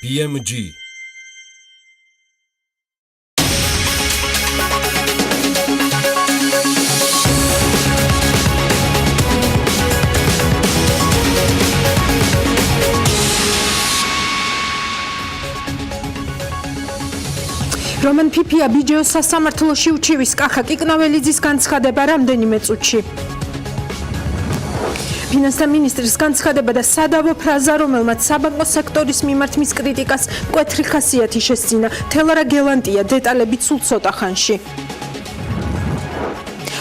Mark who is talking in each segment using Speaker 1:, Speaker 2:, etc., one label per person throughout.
Speaker 1: BMG
Speaker 2: რომან ფიფია ბიჯეოს სასამართლოში უჩივის კახა კიკნაველიძის განცხადება რამდენიმე წუთში. ფინანსთა მინისტრის განცხადება და სადავო ფრაზა, რომელმაც საბანკო სექტორის მიმართ მის კრიტიკას მკვეთრი ხასიათი შესძინა. თელარა გელანტია, დეტალებით სულ ცოტა ხანში.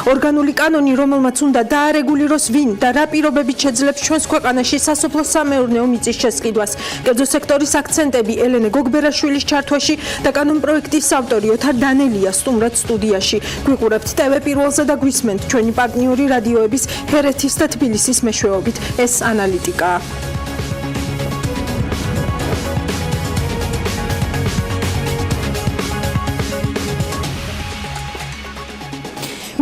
Speaker 2: ორგანული კანონი, რომელმაც უნდა დაარეგულიროს ვინ და რა პირობებით შეძლებს ჩვენს ქვეყანაში სასოფლო-სამეურნეო მიწის შესყიდვას. კერძო სექტორის აქცენტები ელენე გოგბერაშვილის ჩართვაში და კანონპროექტის ავტორი ოთარ დანელია სტუმრად სტუდიაში. გვიყურებთ TV პირველზე და გვისმენთ ჩვენი პარტნიორი რადიოების ჰერეთის და თბილისის მეშვეობით. ეს ანალიტიკაა.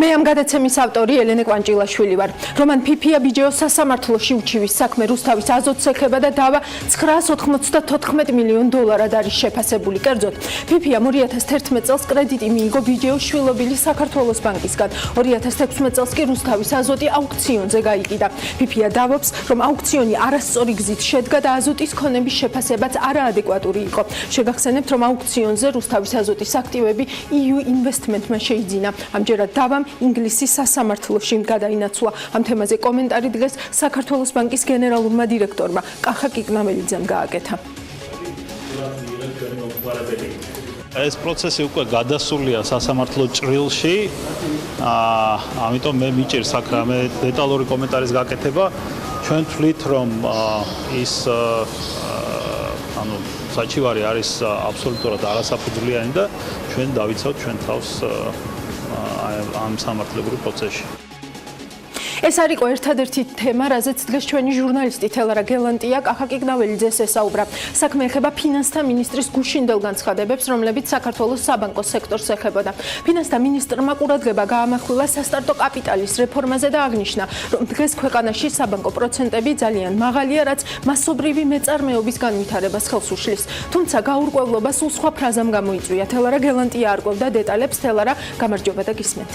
Speaker 2: მე ამ გადაცემის ავტორი ელენე კვანჭილაშვილი ვარ. რომან ფიფია ბიჯეოს სასამართლოში უჩივის საქმე რუსთავის აზოტს ეხება და დავა 994 მილიონ დოლარად არის შეფასებული. კერძოდ, ფიფიამ 2011 წელს კრედიტი მიიღო ბიჯეოს შვილობილი საქართველოს ბანკისგან. 2016 წელს კი რუსთავის აზოტი აუქციონზე გაიყიდა. ფიფია დავობს, რომ აუქციონი არასწორი გზით შედგა და აზოტის ქონების შეფასებაც არაადეკვატური იყო. შეგახსენებთ, რომ აუქციონზე რუსთავის აზოტის აქტივები EU ინვესტმენტმა შეიძინა. ამჯერად დავამ ინგლისის სასამართლოში გადაინაცვლა. ამ თემაზე კომენტარი დღეს საქართველოს ბანკის გენერალურმა დირექტორმა კახა კიკნაველიძემ გააკეთა.
Speaker 3: ეს პროცესი უკვე გადასულია სასამართლო ჭრილში. ამიტომ მე მიჭირს აქ რამე დეტალური კომენტარის გაკეთება. ჩვენ თვლით, რომ ის საჩივარი არის აბსოლუტურად არასაფუძვლიანი და ჩვენ დავიცავთ ჩვენ თავს ამ სამართლებრივ პროცესში.
Speaker 2: ეს არის ერთადერთი თემა, რაზეც დღეს ჩვენი ჟურნალისტი თელარა გელანტია კახა კიკნაველიძეს ესაუბრა. საქმე ეხება ფინანსთა მინისტრის გუშინდელ განცხადებებს, რომლებიც საქართველოს საბანკო სექტორს ეხებოდა. ფინანსთა მინისტრმა ყურადღება გაამახვილა სასტარტო კაპიტალის რეფორმაზე და აღნიშნა, რომ დღეს ქვეყანაში საბანკო პროცენტები ძალიან მაღალია, რაც მასობრივი მეწარმეობის განვითარებას ხელს უშლის. თუმცა გაურკვევლობა სულ სხვა ფრაზამ გამოიწვია. თელარა გელანტია არკვევდა დეტალებს. თელარა, გამარჯობა და გისმენთ.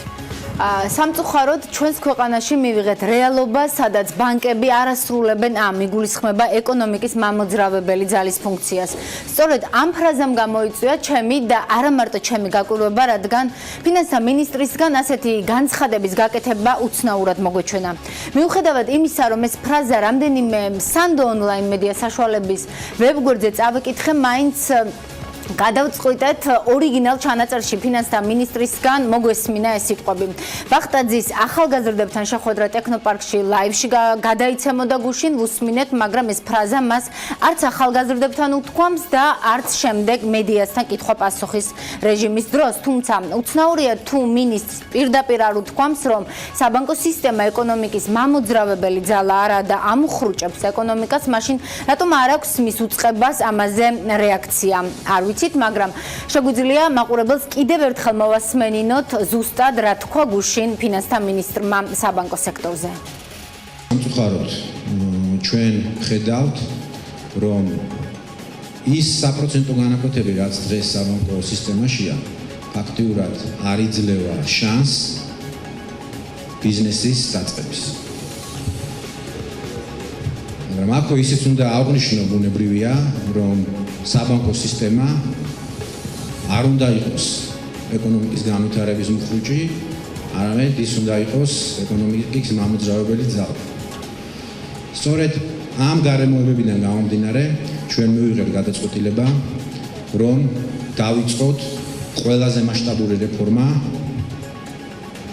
Speaker 4: სამწუხაროდ ჩვენს ქვეყანაში მივიღეთ რეალობა, სადაც ბანკები არ ასრულებენ მიგულისხმება ეკონომიკის მამოძრავებელი ძალის ფუნქციას. სწორედ ამ ფრაზამ გამოიწვია ჩემი და არა მარტო ჩემი გაკვირვება, რადგან ფინანსთა მინისტრისგან ასეთი განცხადების გაკეთება უცნაურად მოგვეჩვენა. მიუხედავად იმისა, რომ ეს ფრაზა რამდენიმე სანდო ონლაინ მედია საშუალების ვებგვერდზე წავიკითხე, მაინც გადავწყვიტეთ ორიგინალ ჩანაწერში ფინანსთა მინისტრისგან მოგვესმინა ეს სიტყვები. ბახტაძის ახალგაზრდებთან შეხვედრა ტექნოპარკში ლაივში გადაიცემოდა გუშინ ვუსმინეთ, მაგრამ ეს ფრაზა მას არც ახალგაზრდებთან უთქვამს და არც შემდეგ მედიასთან კითხვა-პასუხის რეჟიმის დროს. თუმცა უცნაურია თუ მინისტრს პირდაპირ არ უთქვამს, რომ საბანკო სისტემა ეკონომიკის მამოძრავებელი ძალა არა და ამუხრუჭებს ეკონომიკას, მაშინ რატომ არ აქვს მის უწყებას ამაზე რეაქცია? არ მაგრამ შეგვიძლია მაყურებელს კიდევ ერთხელ მოვასმენინოთ ზუსტად რა თქვა გუშინ ფინანსთა მინისტრმა საბანკო სექტორზე.
Speaker 5: სამწუხაროდ ჩვენ ხედავთ, რომ ის საპროცენტო განაკვეთები, რაც დღეს საბანკო სისტემაშია, ფაქტიურად არ იძლევა შანსს ბიზნესის დაწყების. მაგრამ აქ ისიც უნდა აღნიშნო ბუნებრივია, რომ საბანკო სისტემა არ უნდა იყოს ეკონომიკის განვითარების მუხრუჭი, არამედ ის უნდა იყოს ეკონომიკის მამოძრავებელი ძალა. სწორედ ამ გარემოებებიდან გამომდინარე, ჩვენ მივიღეთ გადაწყვეტილება, რომ დავიწყოთ ყველაზე მასშტაბური რეფორმა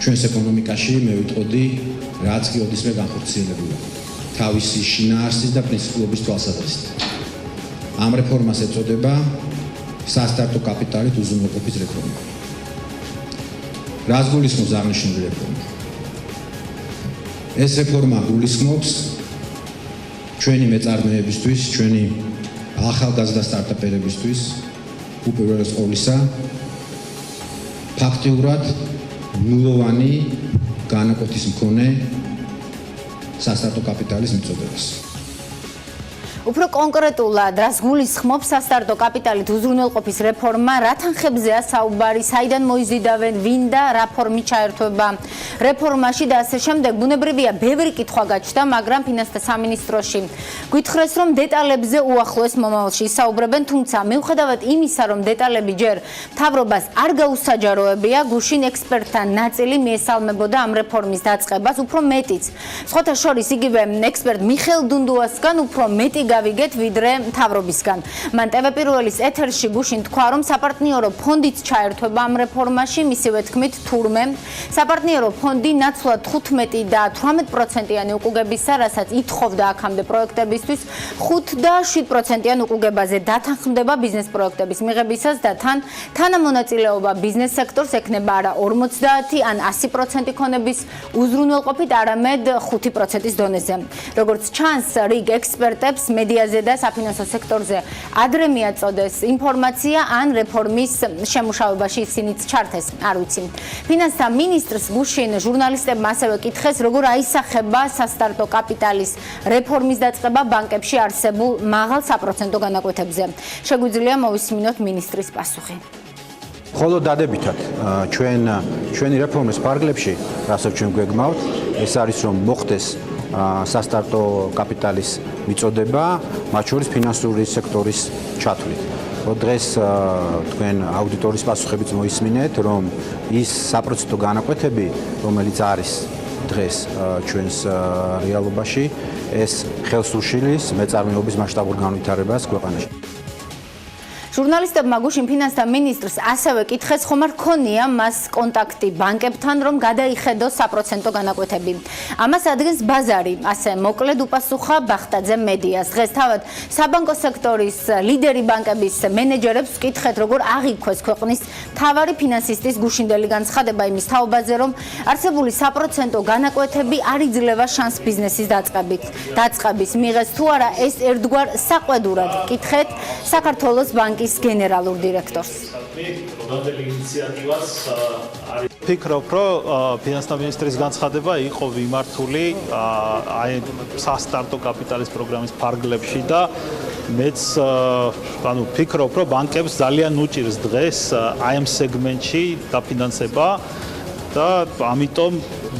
Speaker 5: ჩვენს ეკონომიკაში, მე ვიტყოდი, რაც კი ოდესმე განხორციელებულა, თავისი შინაარსის და პრინციპულობის თვალსაზრისით. ამ რეფორმას ეწოდება სასტარტო კაპიტალით უზრუნველყოფის რეფორმა. რას გულისხმობს აღნიშნული რეფორმა? ეს რეფორმა გულისხმობს ჩვენი მეწარმეებისთვის, ჩვენი ახალგაზრდა სტარტაპერებისთვის უპირველეს ყოვლისა ფაქტიურად ნულოვანი განაკვეთის მქონე სასტარტო კაპიტალის მიწოდებას.
Speaker 4: უფრო კონკრეტულად, რას გულისხმობს სასტარტო კაპიტალით უზრუნველყოფის რეფორმა, რა თანხებზეა საუბარი, საიდან მოიზიდავენ, ვინ და რა ფორმით ჩაერთვება რეფორმაში და ასე შემდეგ. ბუნებრივია, ბევრი კითხვა გაჩნდა, მაგრამ ფინანსთა სამინისტროში გითხრეს, რომ დეტალებზე უახლოეს მომავალში ისაუბრებენ, თუმცა მიუხედავად იმისა, რომ დეტალები ჯერ მთავრობას არ გაუსაჯაროებია, გუშინ ექსპერტთა ნაწილი მიესალმებოდა ამ რეფორმის დაწყებას, უფრო მეტიც. სხვათა შორის იგივე ექსპერტ მიხეილ დუნდუასგან უფრო მეტი გავიგეთ, ვიდრე მთავრობისგან. მან ტევ-პირველის ეთერში გუშინ თქვა, რომ საპარტნიორო ფონდიც ჩაერთვება ამ რეფორმაში, მისივე თქმით, თურმე საპარტნიორო ფონდი ნაცვლად 15 და 18%-იანი უკუგებისა, რასაც ითხოვდა აქამდე პროექტებისთვის, 5 და 7%-იან უკუგებაზე დათანხმდება ბიზნეს პროექტების მიღებისას და თანამონაწილეობა ბიზნეს სექტორს ექნება არა 50 ან 100% ქონების უზრუნველყოფით, არამედ 5%-ის დონეზე. როგორც ჩანს, რიგ ექსპერტებს მედიაზე და საფინანსო სექტორზე ადრე მიაწოდეს ინფორმაცია ან რეფორმის შემუშავებაში ისინიც ჩართეს, არ ვიცი. ფინანსთა მინისტრს გუშინ ჟურნალისტებმა ასევე კითხეს, როგორ აისახება სასტარტო კაპიტალის რეფორმის დაწყება ბანკებში არსებულ მაღალ საპროცენტო განაკვეთებზე. შეგვიძლია მოვისმინოთ მინისტრის პასუხი.
Speaker 1: ხოლო დადებითად ჩვენი რეფორმის ფარგლებში, რასაც ჩვენ გვეგმავთ, ეს არის რომ მოხდეს სასტარტო კაპიტალის მიწოდება, მათ შორის ფინანსური სექტორის ჩათვლით. დღეს თქვენ აუდიტორის პასუხებიც მოისმინეთ, რომ ის საპროცენტო განაკვეთები, რომელიც არის დღეს ჩვენს რეალობაში, ეს ხელს უშლის მეწარმეობის მასშტაბურ განვითარებას ქვეყანაში.
Speaker 4: ჟურნალისტებმა გუშინ ფინანსთა მინისტრს ასევე კითხეს, ხომ არ ქონია მას კონტაქტი ბანკებთან, რომ გადაიხედოს საპროცენტო განაკვეთები. ამას ადგენს ბაზარი, ასე მოკლედ უპასუხა ბახტაძე მედიას. დღეს თავად საბანკო სექტორის ლიდერი ბანკების მენეჯერებს ვკითხეთ, როგორ აღიქვეს ქვეყნის მთავარი ფინანსისტის გუშინდელი განცხადება იმის თაობაზე, რომ არსებული საპროცენტო განაკვეთები არ იძლევა შანს ბიზნესის დაწყების. მიიღეს თუ არა ეს ერთგვარ საყვედურად. ვკითხეთ საქართველოს ბანკის გენერალურ დირექტორს.
Speaker 3: ფიქრობ, რომ ფინანსთა მინისტრის განცხადება იყო მიმართული აი სასტარტო კაპიტალის პროგრამის ფარგლებში და მეც ფიქრობ, რომ ბანკებს ძალიან უჭირს დღეს აი ამ სეგმენტში დაფინანსება და ამიტომ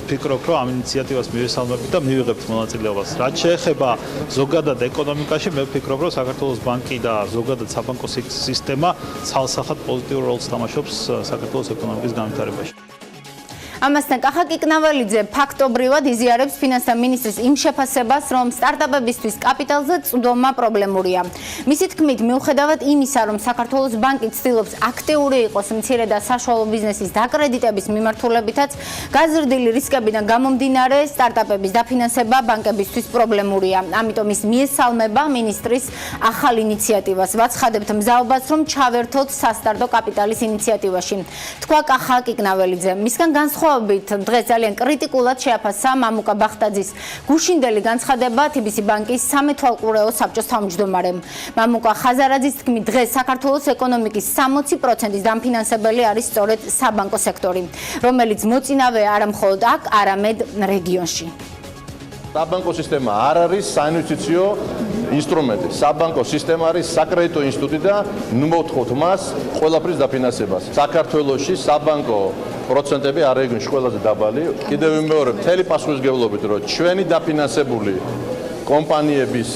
Speaker 3: ფიქრობ, რომ ამ ინიციატივას მივესალმებით და მივიღებთ მონაწილეობას. რაც შეეხება ზოგადად ეკონომიკაში, მე ვფიქრობ, რომ საქართველოს ბანკი და ზოგადად საბანკო სისტემა ცალსახად პოზიტიურ როლს თამაშობს საქართველოს ეკონომიკის განვითარებაში.
Speaker 4: ამასთან კახა კიკნაველიძე ფაქტობრივად იზიარებს ფინანსთა მინისტრის იმ შეფასებას, რომ სტარტაპებისთვის კაპიტალზე წვდომა პრობლემურია. მისი თქმით, მიუხედავად იმისა, რომ საქართველოს ბანკი ცდილობს აქტიური იყოს მცირე და საშუალო ბიზნესის დაკრედიტების მიმართულებითაც, გაზრდილი რისკებიდან გამომდინარე, სტარტაპების დაფინანსება ბანკებისთვის პრობლემურია. ამიტომ ის მიესალმება მინისტრის ახალ ინიციატივას. ვაცხადებთ მზაობას, რომ ჩავერთოთ სასტარტო კაპიტალის ინიციატივაში. თქვა კახა კიკნაველიძე. მისგან განსხვავებით დღეს ძალიან კრიტიკულად შეაფასა მამუკა ბახტაძის გუშინდელი განცხადება TBC ბანკის სამეთვალყურეო საბჭოს თავმჯდომარემ. მამუკა ხაზარაძის თქმით, დღეს საქართველოს ეკონომიკის 60%-ის დამფინანსებელი არის სწორედ საბანკო სექტორი, რომელიც მოწინავეა არა მხოლოდ აქ, არამედ რეგიონში.
Speaker 6: საბანკო სისტემა არ არის საინვესტიციო ინსტრუმენტი. საბანკო სისტემა არის საკრედიტო ინსტიტუტი და ნუ მოვთხოვთ მას ყველაფრის დაფინანსებას. საქართველოში საბანკო პროცენტები არ რეგიონში ყველაზე დაბალი. კიდევ ვიმეორებ, მთელი პასუხისმგებლობით, რომ ჩვენი დაფინანსებული კომპანიების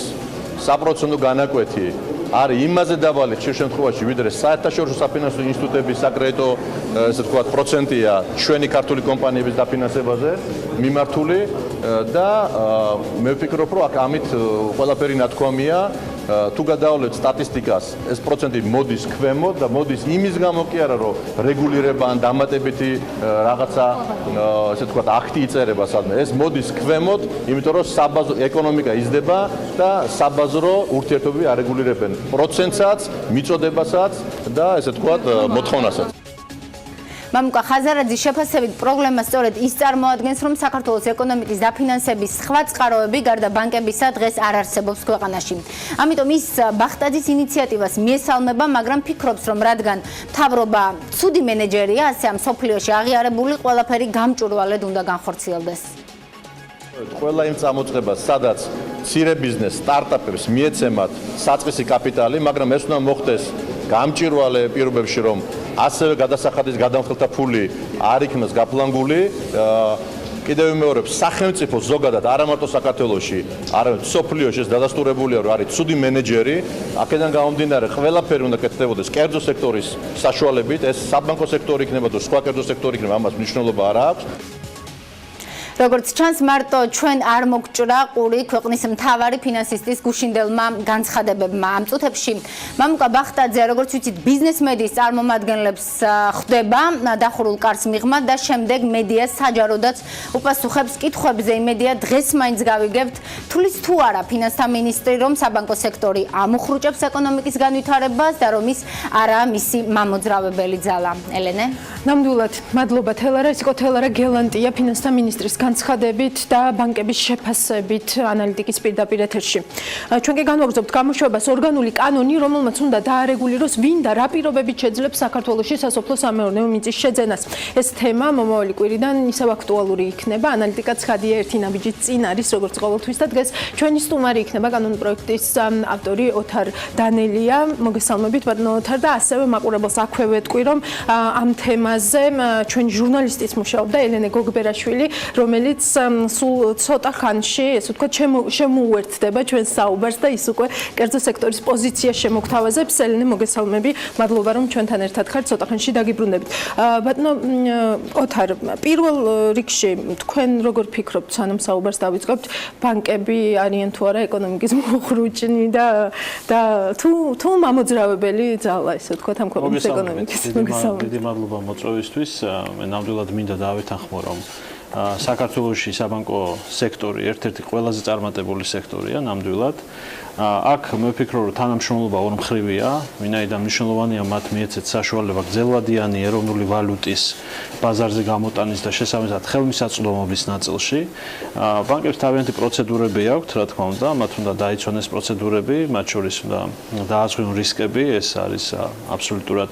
Speaker 6: საპროცენტო განაკვეთი არის იმაზე დაბალი ხშირ შემთხვევაში, ვიდრე საერთაშორისო საფინანსო ინსტიტუტების საკრედიტო, ესე ვთქვათ, პროცენტია ჩვენი ქართული კომპანიების დაფინანსებაზე მიმართული და მე ვფიქრობ, რომ აქ ამით ყველაფერი ნათქვამია. თუ გადავავლეთ სტატისტიკას, ეს პროცენტი მოდის ქვემოთ და მოდის იმის გამო კი არა, რომ რეგულირება ან დამატებითი რაღაცა, ესე ვთქვათ, აქტი იწერება სადმე. ეს მოდის ქვემოთ, იმიტომ რომ საბაზრო ეკონომიკა იზრდება და საბაზრო ურთიერთობები არეგულირებენ პროცენტსაც, მიწოდებასაც და ესე ვთქვათ, მოთხოვნასაც.
Speaker 4: მამუკა ხაზარაძის შეფასებით პრობლემა სწორედ ის წარმოადგენს, რომ საქართველოს ეკონომიკის დაფინანსების სხვა წყაროები გარდა ბანკებისა დღეს არ არსებობს ქვეყანაში. ამიტომ ის ბახტაძის ინიციატივას მიესალმება, მაგრამ ფიქრობს, რომ რადგან მთავრობა ცუდი მენეჯერია, ასე ამ სოფლიოში აღიარებული ყველაფერი გამჭვირვალედ უნდა განხორციელდეს.
Speaker 6: ყველა იმ წამოწყებას, სადაც მცირე ბიზნეს სტარტაპებს მიეცემათ საწყისი კაპიტალი, მაგრამ ეს უნდა მოხდეს გამჭირვალე პირობებში, რომ ასევე გადასახადის გადამხდელთა ფული არ იქნას გაფლანგული. კიდევ ვიმეორებ, სახელმწიფო ზოგადად არა მარტო საქართველოში, არამედ სოფლიოში ეს დადასტურებულია, რომ არის ცუდი მენეჯერი. აქედან გამომდინარე, ყველაფერი უნდა კეთდებოდეს კერძო სექტორის საშუალებით, ეს საბანკო სექტორი იქნება თუ სხვა კერძო სექტორი იქნება, ამას მნიშვნელობა არ აქვს.
Speaker 4: როგორც ჩანს, მარტო ჩვენ არ მოგჭრა ყური ქვეყნის მთავარი ფინანსისტის გუშინდელმა განცხადებებმა ამ წუთებში. მამუკა ბახტაძე, როგორც ვიცით, ბიზნეს მედიის წარმომადგენლებს ხვდება დახურულ კარს მიღმა და შემდეგ მედიას საჯაროდაც უპასუხებს კითხვებზე. იმედია, დღეს მაინც გავიგებთ, თulis თუ არა ფინანსთა მინისტრი, რომ საბანკო სექტორი ამუხრუჭებს ეკონომიკის განვითარებას და რომ ის არაა მისი მამოძრავებელი ძალა. ელენე?
Speaker 2: ნამდვილად, მადლობა თელარა, ეს იყო თელარა გელანტია ფინანსთა მინისტრის განცხადებით და ბანკების შეფასებით ანალიტიკის პირდაპირ ეთერში. ჩვენ კი განვაგრძობთ გამოშვებას ორგანული კანონი, რომელმაც უნდა დაარეგულიროს ვინ და რა პირობებით შეძლებს საქართველოში სასოფლო-სამეურნეო მიწის შეძენას. ეს თემა მომავალი კვირიდან ისევ აქტუალური იქნება. ანალიტიკა ცხადია ერთი ნაბიჯით წინ არის, როგორც ყოველთვის და დღეს ჩვენი სტუმარი იქნება კანონპროექტის ავტორი ოთარ დანელია. მოგესალმებით ბატონო ოთარ და ასევე მაყურებელს აქვე ვეტყვი, რომ ამ თემაზე ჩვენი ჟურნალისტიც მუშაობდა ელენე გოგბერაშვილი, რომელიც სულ ცოტა ხანში, ესე ვთქვათ, შემოუერთდება ჩვენს საუბარს და ის უკვე კერძო სექტორის პოზიციას შემოგთავაზებს. ელენე, მოგესალმები, მადლობა რომ ჩვენთან ერთად ხართ, ცოტა ხანში დაგიბრუნდებით. ბატონო ოთარ, პირველ რიგში თქვენ როგორ ფიქრობთ, სანამ საუბარს დავიწყებთ, ბანკები არიან თუ არა ეკონომიკის მოხრუჭნი და თუ მამოძრავებელი ძალა, ესე ვთქვათ, ამ ქვეყნის ეკონომიკის?
Speaker 3: დიდი მადლობა მოწვევისთვის. მე ნამდვილად მინდა დავეთანხმო, რომ საქართველოში საბანკო სექტორი ერთ-ერთი ყველაზე წარმატებული სექტორია ნამდვილად. აქ მე ვფიქრობ, რომ თანამშრომლობა ორმხრივია, ვინაიდან მნიშვნელოვანია მათ მიეცეთ საშუალება გრძელვადიანი ეროვნული ვალუტის ბაზარზე გამოტანის და შესაბამისად ხელმისაწვდომობის ნაწილში. ბანკებს თავიანთი პროცედურები აქვთ, რა თქმა უნდა, მათ უნდა დაიცვან ეს პროცედურები, მათ შორის უნდა დააზღვიონ რისკები, ეს არის აბსოლუტურად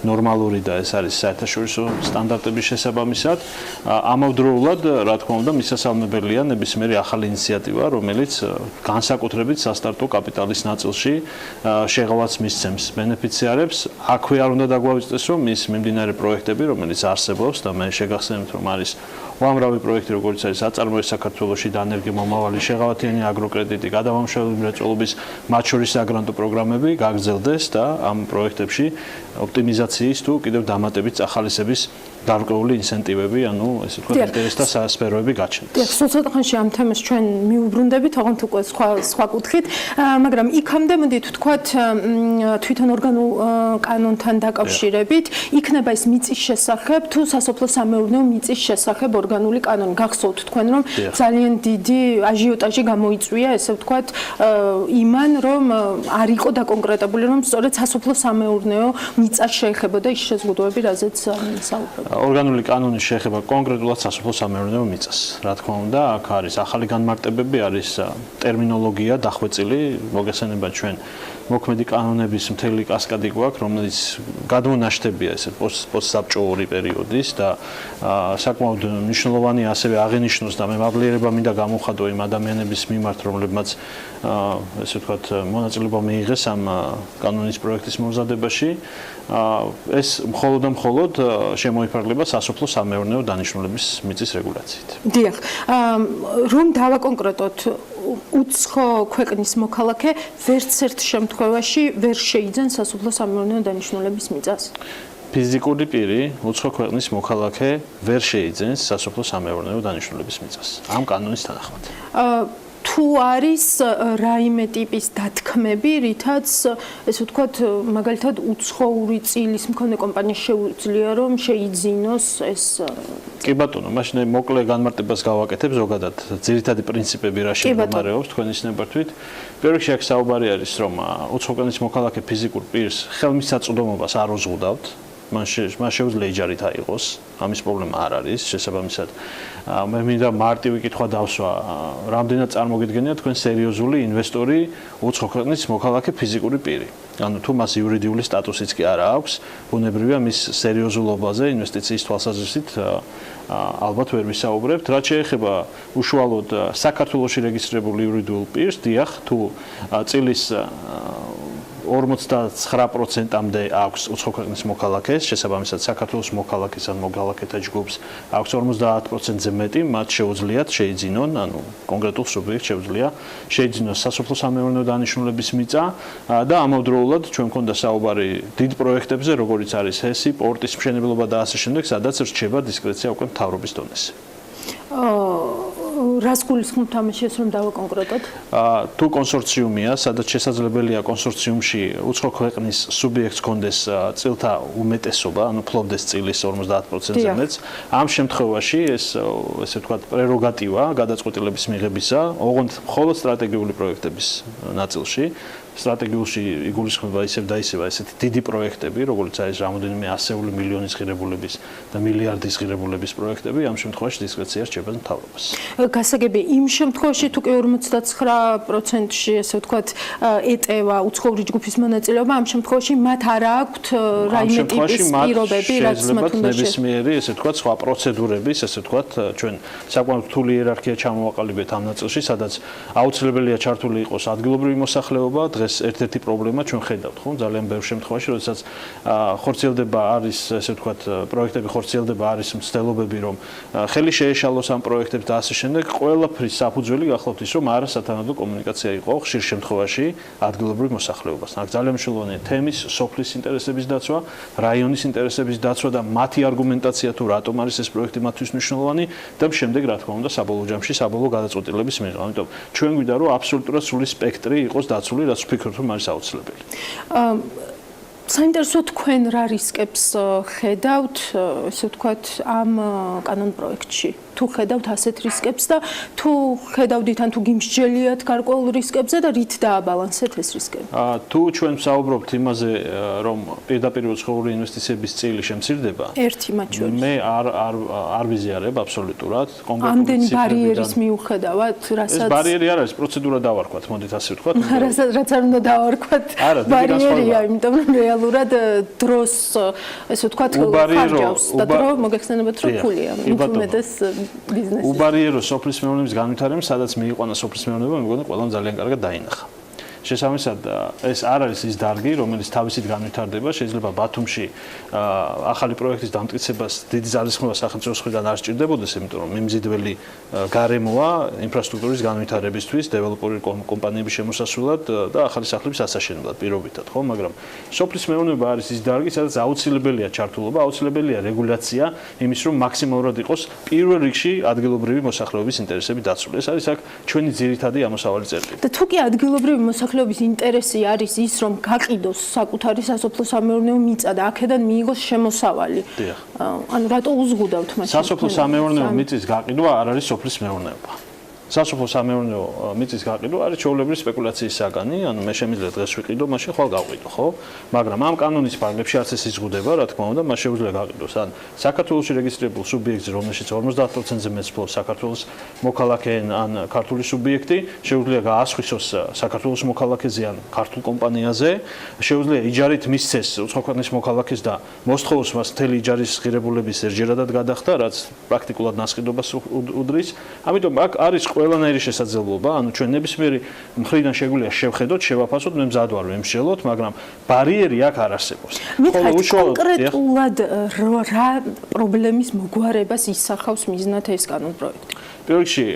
Speaker 3: ნორმალური და ეს არის საერთაშორისო სტანდარტების შესაბამისად. ამავდროულად, რა თქმა უნდა, მისასალმებელია ნებისმიერი ახალი ინიციატივა, რომელიც განსაკუთრებით სასტარტო კაპიტალის ნაწილში შეღავათს მისცემს ბენეფიციარებს. აქვე არ უნდა დაგვავიწყდეს, რომ ის მიმდინარე პროექტები, რომელიც არსებობს და მე შეგახსენებთ, რომ არის უამრავი პროექტი, როგორც არის აწარმოეს საქართველოში დანერგი მომავალი შეღავათიანი აგროკრედიტი, გადამამუშავებელი მრეწველობის, მათ შორის საგრანტო პროგრამები გაგრძელდეს და ამ პროექტებში ოპტიმიზაციის თუ კიდევ დამატებით ახალისების გარკვეული ინსენტივები, ანუ ესე ვთქვათ, ინტერესთა სასფეროები გაჩნდეს.
Speaker 2: დიახ, ცოტა ხანში ამ თემას ჩვენ მიუბრუნდებით, ოღონდ უკვე სხვა კუთხით, მაგრამ იქამდე მოდით ვთქვათ, თვითონ ორგანულ კანონთან დაკავშირებით, იქნება ეს მიწის შესახებ თუ სასოფლო-სამეურნეო მიწის შესახებ ორგანული კანონი. გახსოვთ თქვენ, რომ ძალიან დიდი აჟიოტაჟი გამოიწვია, ესე ვთქვათ, იმან, რომ არ იყო დაკონკრეტებული, რომ სწორედ სასოფლო-სამეურნეო მიწას შეეხებოდა ის შეზღუდვები, რაზეც საუბრობთ.
Speaker 3: ორგანული კანონი შეეხება კონკრეტულად სასოფლო-სამეურნეო მიწას. რა თქმა უნდა, აქ არის ახალი განმარტებები, არის ტერმინოლოგია დახვეწილი, მოგესალმება ჩვენ მოქმედი კანონების მთელი კასკადი გვაქვს, რომელიც გადმონაშთებია ესე პოსტსაბჭოური პერიოდის და საკმაოდ მნიშვნელოვანი ასევე აღინიშნოს და მე მადლიერება მინდა გამოვხატო იმ ადამიანების მიმართ, რომლებმაც ესე ვთქვათ, მონაწილეობა მიიღეს ამ კანონის პროექტის მომზადებაში. ეს მხოლოდ და მხოლოდ შემოიფარგლება სასოფლო-სამეურნეო დანიშნულების მიწის რეგულაციით.
Speaker 2: დიახ, რომ დავაკონკრეტოთ, უცხო ქვეყნის მოქალაქე ვერც ერთ შემთხვევაში ვერ შეიძენს სასოფლო-სამეურნეო დანიშნულების მიწას.
Speaker 3: ფიზიკური პირი, უცხო ქვეყნის მოქალაქე ვერ შეიძენს სასოფლო-სამეურნეო დანიშნულების მიწას. ამ კანონის თანახმად.
Speaker 2: თუ არის რაიმე ტიპის დათქმები, რითაც ესე ვთქვათ, მაგალითად უცხოური წილის მქონე კომპანია შეუძლია რომ შეიძინოს ეს
Speaker 3: კი ბატონო, მაშინ მოკლე განმარტებას გავაკეთებ ზოგადად. ძირითადი პრინციპები რა შემდგომარეობს თქვენის ნებართვით. პირველ რიგში აქ საუბარი არის, რომ უცხო ქვეყნის მოქალაქე ფიზიკურ პირს ხელმისაწვდომობას არ უზღუდავთ. მან შეუძლია იჯარით აიღოს, ამის პრობლემა არ არის, შესაბამისად. მე მინდა მარტივი კითხვა დავსვა, რამდენად წარმოგიდგენია თქვენ სერიოზული ინვესტორი უცხო ქვეყნის მოქალაქე ფიზიკური პირი. ანუ თუ მას იურიდიული სტატუსიც კი არ აქვს, ბუნებრივია მის სერიოზულობაზე ინვესტიციის თვალსაზრისით ალბათ ვერ ვისაუბრებთ. რაც შეეხება უშუალოდ საქართველოში რეგისტრირებული იურიდიულ პირს, დიახ, თუ წილის 59%-მდე აქვს უცხო ქვეყნის მოქალაქეს, შესაბამისად საქართველოს მოქალაქეს ან მოქალაქეთა ჯგუფს აქვს 50%-ზე მეტი, მათ შეუძლიათ შეიძინონ, ანუ კონკრეტულ სუბიექტს შეუძლია შეიძინოს სასოფლო-სამეურნეო დანიშნულების მიწა და ამავდროულად ჩვენ მქონდა საუბარი დიდ პროექტებზე, როგორიც არის ჰესი, პორტის მშენებლობა და ასე შემდეგ, სადაც რჩება დისკრეცია უკვე მთავრობის დონეზე.
Speaker 2: რას გულისხმობთ ამაშიას რომ დავაკონკრეტოთ?
Speaker 3: თუ კონსორციუმია, სადაც შესაძლებელია კონსორციუმში უცხო ქვეყნის სუბიექტს კონდეს წილთა უმეტესობა, ანუ ფლობდეს წილის 50%-ზე მეტს, ამ შემთხვევაში ეს ესე ვთქვათ პრეროგატივა გადაწყვეტილების მიღებისა, ოღონდ მხოლოდ სტრატეგიული პროექტების ნაწილში სტრატეგიულში იგულისხმება ისევ და ისევ ესეთი დიდი პროექტები, როგორც არის რამოდენიმე ასეული მილიონის ღირებულების და მილიარდის ღირებულების პროექტები, ამ შემთხვევაში დისკრეცია რჩება მთავრობას.
Speaker 2: გასაგები იმ შემთხვევაში თუ კი 59%-ში ესე ვთქვათ ეტევა უცხოური ჯგუფის მონაწილეობა, ამ შემთხვევაში მათ არ აქვთ რაიმე ტიპის პირობები, რაც მათ უნდა
Speaker 3: ნებისმიერი ესე ვთქვათ სხვა პროცედურების, ესე ვთქვათ ჩვენ საკმაოდ რთული იერარქია ჩამოვაყალიბეთ ამ ნაწილში, სადაც აუცილებელია ჩართული იყოს ადგილობრივი მოსახლეობა. დღეს ერთ-ერთი პრობლემა ჩვენ ხედავთ, ხო, ძალიან ბევრ შემთხვევაში, როდესაც ხორციელდება არის, ესე ვთქვათ, პროექტები ხორციელდება არის მცდელობები, რომ ხელი შეეშალოს ამ პროექტებს და ასე შემდეგ, ყველაფრის საფუძველი გახლავთ ის, რომ არასათანადო კომუნიკაცია იყო ხშირ შემთხვევაში ადგილობრივ მოსახლეობასთან. აქ ძალიან მნიშვნელოვანია თემის, სოფლის ინტერესების დაცვა, რაიონის ინტერესების დაცვა და მათი არგუმენტაცია თუ რატომ არის ეს პროექტი მათთვის მნიშვნელოვანი და შემდეგ რა თქმა უნდა საბოლოო ჯამში საბოლოო გადაწყვეტილების მიღება. ამიტომ ჩვენ გვინდა რომ აბსოლუტურად სრული სპექტრი იყოს დაცული, რაც ვფიქრობ რომ არის აუცილებელი.
Speaker 2: საინტერესო თქვენ რა რისკებს ხედავთ, ესე ვთქვათ, ამ კანონ პროექტში? თუ ხედავთ ასეთ რისკებს და თუ ხედავდით ან თუ გიმსჯელიათ გარკვეულ რისკებზე და რით დააბალანსეთ ეს რისკები?
Speaker 3: თუ ჩვენ ვსაუბრობთ იმაზე, რომ პირდაპირ უცხოური ინვესტიციების წილი შემცირდება,
Speaker 2: ერთი მათ შორის.
Speaker 3: მე არ ვიზიარებ აბსოლუტურად კონკრეტული
Speaker 2: ამდენი ბარიერის მიუხედავად, რასაც
Speaker 3: ეს ბარიერი არ არის, პროცედურა დავარქვათ, მოდით ასე ვთქვათ.
Speaker 2: რაც არ უნდა დავარქვათ, ბარიერია, იმიტომ რომ რეალურად დროს, ესე ვთქვათ, ხარჯავს და დრო მოგეხსენებათ, რომ ფულია, ინფორმეტეს ბიზნესის.
Speaker 3: უბარიერო სოფლის მეურნეობის განვითარება, სადაც მიიყვანა სოფლის მეურნეობა, მეგონა ყველამ ძალიან კარგად დაინახა. შესაბამისად, ეს არ არის ის დარგი, რომელიც თავისით განვითარდება, შეიძლება ბათუმში ახალი პროექტის დამტკიცებას დიდი ძალისხმევა სახელმწიფოს მხრიდან არ სჭირდებოდეს, იმიტომ რომ მიმზიდველი გარემოა ინფრასტრუქტურის განვითარებისთვის, დეველოპერული კომპანიების შემოსასვლელად და ახალი სახლების ასაშენებლად პირობითად, ხო, მაგრამ სოფლის მეურნეობა არის ის დარგი, სადაც აუცილებელია ჩართულობა, აუცილებელია რეგულაცია იმის, რომ მაქსიმალურად იყოს პირველ რიგში ადგილობრივი მოსახლეობის ინტერესები დაცული. ეს არის აქ ჩვენი ძირითადი ამოსავალი წერტილი.
Speaker 2: და თუ კი ადგილობრივი მოსახლეობის ინტერესი არის ის, რომ გაყიდოს საკუთარი სასოფლო-სამეურნეო მიწა და აქედან მიიღოს შემოსავალი. ანუ რატო უზღუდავთ მაშინ?
Speaker 3: სასოფლო-სამეურნეო მიწის გაყიდვა არ არის სოფლის მეურნეობა. სასოფლო-სამეურნეო მიწის გაყიდვა არის ჩვეულებრივი სპეკულაციის საგანი, ანუ მე შემიძლია დღეს ვიყიდო, მაშინ ხვალ გავყიდო, ხო? მაგრამ ამ კანონის ფარგლებში არც ეს იზღუდება, რა თქმა უნდა, მას შეუძლია გაყიდოს. ან საქართველოში რეგისტრირებულ სუბიექტზე, რომელშიც 50%-ზე მეტს ფლობს საქართველოს მოქალაქე ან ქართული სუბიექტი, შეუძლია გაასხვისოს საქართველოს მოქალაქეზე ან ქართულ კომპანიაზე, შეუძლია იჯარით მისცეს უცხო ქვეყნის მოქალაქეს და მოსთხოვოს მას მთელი იჯარის ღირებულების ერთჯერადად გადახდა, რაც პრაქტიკულად ნასყიდობას უდრის. ამიტომ აქ არის ყველანაირი შესაძლებლობა, ანუ ჩვენ ნებისმიერი მხრიდან შეგვიძლია შევხედოთ, შევაფასოთ, მე მზად ვარ ვემსჯელოთ, მაგრამ ბარიერი აქ არ არსებობს.
Speaker 2: ხოლო უშუალოდ კონკრეტულად რა პრობლემის მოგვარებას ისახავს მიზნად ეს კანონ პროექტი?
Speaker 3: პირველ რიგში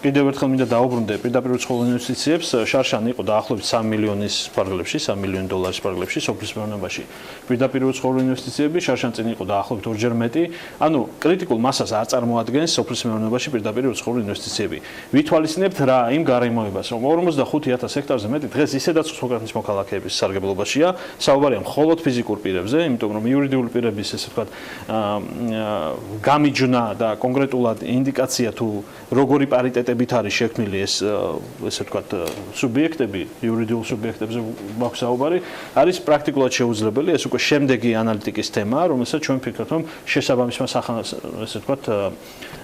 Speaker 3: კიდევ ერთხელ მინდა დაუბრუნდე პირდაპირ უცხოურ ინვესტიციებს, შარშანი იყო დაახლოებით 3 მილიონის ფარგლებში, 3 მილიონი დოლარის ფარგლებში სოფლის მეურნეობაში. პირდაპირ უცხოურ ინვესტიციები შარშან წინ იყო დაახლოებით 2-ჯერ მეტი, ანუ კრიტიკულ მასას არ წარმოადგენს სოფლის მეურნეობაში პირდაპირ უცხოურ ინვესტიციები. ვითვალისწინებთ რა იმ გარემოებას, რომ 45,000 ჰექტარზე მეტი დღეს ისედაც უცხო ქვეყნის მოქალაქეების სარგებლობაშია, საუბარია მხოლოდ ფიზიკურ პირებზე, იმიტომ რომ იურიდიული პირების, ესე ვთქვათ, გამიჯვნა და კონკრეტულად ინდიკაცია თუ როგორი პარიტეტებით არის შექმნილი ესე ვთქვათ სუბიექტები, იურიდიულ სუბიექტებზე მაქვს საუბარი, არის პრაქტიკულად შეუძლებელი, ეს უკვე შემდეგი ანალიტიკის თემაა, რომელსაც ჩვენ ვფიქრობთ, რომ შესაბამისმა ესე ვთქვათ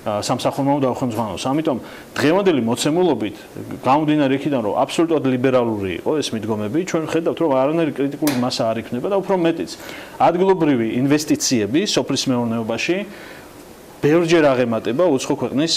Speaker 3: სამსახურმა უნდა უხელმძღვანელოს. ამიტომ დღევანდელი მოცემულობით გამომდინარე იქიდან, რომ აბსოლუტურად ლიბერალური იყო ეს მიდგომები, ჩვენ ვხედავთ, რომ არანაირი კრიტიკული მასა არ იქნება და უფრო მეტიც ადგილობრივი ინვესტიციები სოფლის მეურნეობაში ბევრჯერ აღემატება უცხო ქვეყნის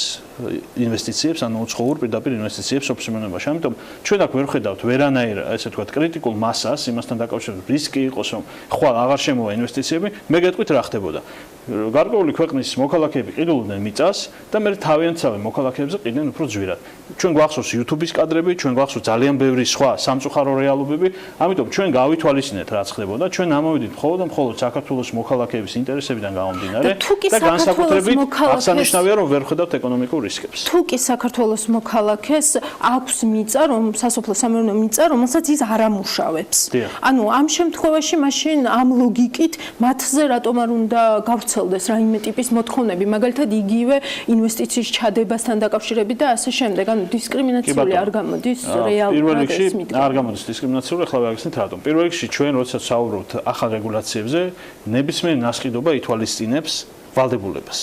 Speaker 3: ინვესტიციებს, ანუ უცხოურ პირდაპირ ინვესტიციებს სოფლის მეურნეობაში. ამიტომ ჩვენ აქ ვერ ვხედავთ ვერანაირ, ესე ვთქვათ, კრიტიკულ მასას, იმასთან დაკავშირებით რისკი იყოს, რომ ხვალ აღარ შემოვა ინვესტიციები, მე გეტყვით რა ხდებოდა. გარკვეული ქვეყნის მოქალაქეები ყიდულობდნენ მიწას და მე თავიანთსავე მოქალაქეებზე ყიდნენ უფრო ძვირად. ჩვენ გვახსოვს YouTube-ის კადრები, ჩვენ გვახსოვს ძალიან ბევრი სხვა სამწუხარო რეალობები, ამიტომ ჩვენ გავითვალისწინეთ რაც ხდებოდა, ჩვენ ამოვიდით მხოლოდ და მხოლოდ საქართველოს მოქალაქეების ინტერესებიდან გამომდინარე და განსაკუთრებით აღსანიშნავია, რომ ვერ ხედავთ ეკონომიკურ რისკებს.
Speaker 2: თუ კი საქართველოს მოქალაქეს აქვს მიწა, სასოფლო სამეურნეო მიწა, რომელსაც ის არ ამუშავებს. ანუ ამ შემთხვევაში მაშინ ამ ლოგიკით მათზე რატომ არ უნდა გავრცელდეს რაიმე ტიპის მოთხოვნები, მაგალითად იგივე ინვესტიციის ჩადებასთან დაკავშირებით და ასე შემდეგ. ანუ დისკრიმინაციული არ გამოდის რეალურად ეს მიდგომა.
Speaker 3: არ გამოდის დისკრიმინაციული, ახლა ვაგრძელებთ რატომ. პირველ რიგში ჩვენ როდესაც საუბრობთ ახალ რეგულაციებზე, ნებისმიერ ნასყიდობა ითვალისწინებს ვალდებულებას.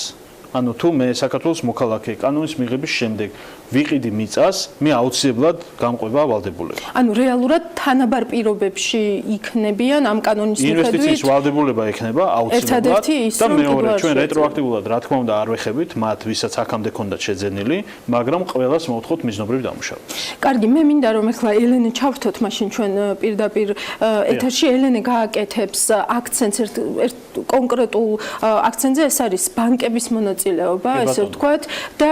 Speaker 3: ანუ თუ მე საქართველოს მოქალაქე კანონის მიღების შემდეგ ვიყიდი მიწას, მე აუცილებლად გამყვება ვალდებულება.
Speaker 2: ანუ რეალურად თანაბარ პირობებში იქნებიან ამ კანონის მიხედვით.
Speaker 3: ინვესტიციის ვალდებულება ექნება აუცილებლად და მეორე ჩვენ რეტროაქტიულად რა თქმა უნდა არ ვეხებით მათ, ვისაც აქამდე ჰქონდათ შეძენილი, მაგრამ ყველას მოვთხოვთ მიზნობრივ დამუშავებას.
Speaker 2: კარგი, მე მინდა რომ ახლა ელენე ჩავრთოთ მაშინ ჩვენ პირდაპირ ეთერში ელენე გააკეთებს აქცენტს ერთ კონკრეტულ აქცენტზე, ეს არის ბანკების მონაწილეობა, ესე ვთქვათ, და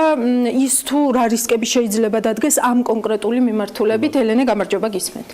Speaker 2: ის თუ რა რისკები შეიძლება დადგეს ამ კონკრეტული მიმართულებით. ელენე, გამარჯობა, გისმენთ.